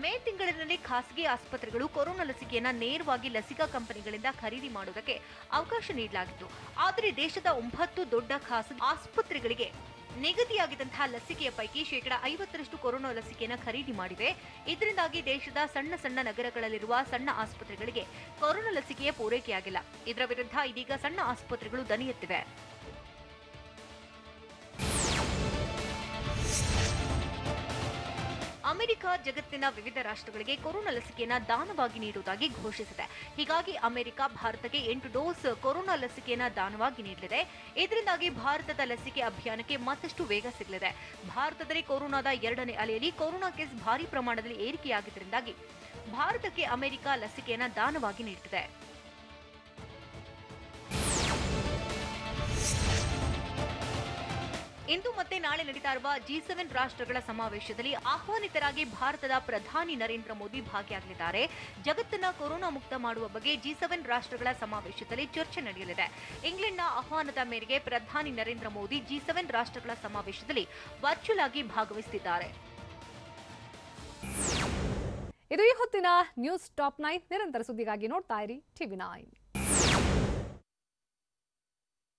ಮೇ ತಿಂಗಳಿನಲ್ಲಿ ಖಾಸಗಿ ಆಸ್ಪತ್ರೆಗಳು ಕೊರೋನಾ ಲಸಿಕೆಯನ್ನು ನೇರವಾಗಿ ಲಸಿಕಾ ಕಂಪನಿಗಳಿಂದ ಖರೀದಿ ಮಾಡುವುದಕ್ಕೆ ಅವಕಾಶ ನೀಡಲಾಗಿತ್ತು. ಆದರೆ ದೇಶದ 9 ದೊಡ್ಡ ಖಾಸಗಿ ಆಸ್ಪತ್ರೆಗಳಿಗೆ ನಿಗದಿಯಾಗಿದ್ದಂತಹ ಲಸಿಕೆಯ ಪೈಕಿ 50% ಕೊರೋನಾ ಲಸಿಕೆಯನ್ನು ಖರೀದಿ ಮಾಡಿವೆ. ಇದರಿಂದಾಗಿ ದೇಶದ ಸಣ್ಣ ನಗರಗಳಲ್ಲಿರುವ ಸಣ್ಣ ಆಸ್ಪತ್ರೆಗಳಿಗೆ ಕೊರೋನಾ ಲಸಿಕೆಯ ಪೂರೈಕೆಯಾಗಿಲ್ಲ. ಇದರ ವಿರುದ್ಧ ಇದೀಗ ಸಣ್ಣ ಆಸ್ಪತ್ರೆಗಳು ದನಿ ಎತ್ತಿವೆ. ಅಮೆರಿಕ ಜಗತ್ತಿನ ವಿವಿಧ ರಾಷ್ಟ್ರಗಳಿಗೆ ಕೊರೋನಾ ಲಸಿಕೆಯನ್ನು ದಾನವಾಗಿ ನೀಡುವುದಾಗಿ ಘೋಷಿಸಿದೆ. ಹೀಗಾಗಿ ಅಮೆರಿಕ ಭಾರತಕ್ಕೆ 8 ಡೋಸ್ ಕೊರೋನಾ ಲಸಿಕೆಯನ್ನು ದಾನವಾಗಿ ನೀಡಲಿದೆ. ಇದರಿಂದಾಗಿ ಭಾರತದ ಲಸಿಕೆ ಅಭಿಯಾನಕ್ಕೆ ಮತ್ತಷ್ಟು ವೇಗ ಸಿಗಲಿದೆ. ಭಾರತದಲ್ಲಿ ಕೊರೋನಾದ 2ನೇ ಅಲೆಯಲ್ಲಿ ಕೊರೋನಾ ಕೇಸ್ ಭಾರಿ ಪ್ರಮಾಣದಲ್ಲಿ ಏರಿಕೆಯಾಗಿದ್ದರಿಂದಾಗಿ ಭಾರತಕ್ಕೆ ಅಮೆರಿಕ ಲಸಿಕೆಯನ್ನು ದಾನವಾಗಿ ನೀಡುತ್ತಿದೆ. ಇಂದು ಮತ್ತೆ ನಾಳೆ ನಡೀತಾ ಇರುವ G7 ರಾಷ್ಟ್ರಗಳ ಸಮಾವೇಶದಲ್ಲಿ ಆಹ್ವಾನಿತರಾಗಿ ಭಾರತದ ಪ್ರಧಾನಿ ನರೇಂದ್ರ ಮೋದಿ ಭಾಗಿಯಾಗಲಿದ್ದಾರೆ. ಜಗತ್ತನ್ನ ಕೊರೋನಾ ಮುಕ್ತ ಮಾಡುವ ಬಗ್ಗೆ G7 ರಾಷ್ಟ್ರಗಳ ಸಮಾವೇಶದಲ್ಲಿ ಚರ್ಚೆ ನಡೆಯಲಿದೆ. ಇಂಗ್ಲೆಂಡ್ನ ಆಹ್ವಾನದ ಮೇರೆಗೆ ಪ್ರಧಾನಿ ನರೇಂದ್ರ ಮೋದಿ G7 ರಾಷ್ಟ್ರಗಳ ಸಮಾವೇಶದಲ್ಲಿ ವರ್ಚುವಲ್ ಆಗಿ ಭಾಗವಹಿಸುತ್ತಿದ್ದಾರೆ. ಇದು ಈ ಹೊತ್ತಿನ ನ್ಯೂಸ್ ಟಾಪ್ 9. ನಿರಂತರ ಸುದ್ದಿಗಾಗಿ ನೋಡ್ತಾ ಇರಿ TV9.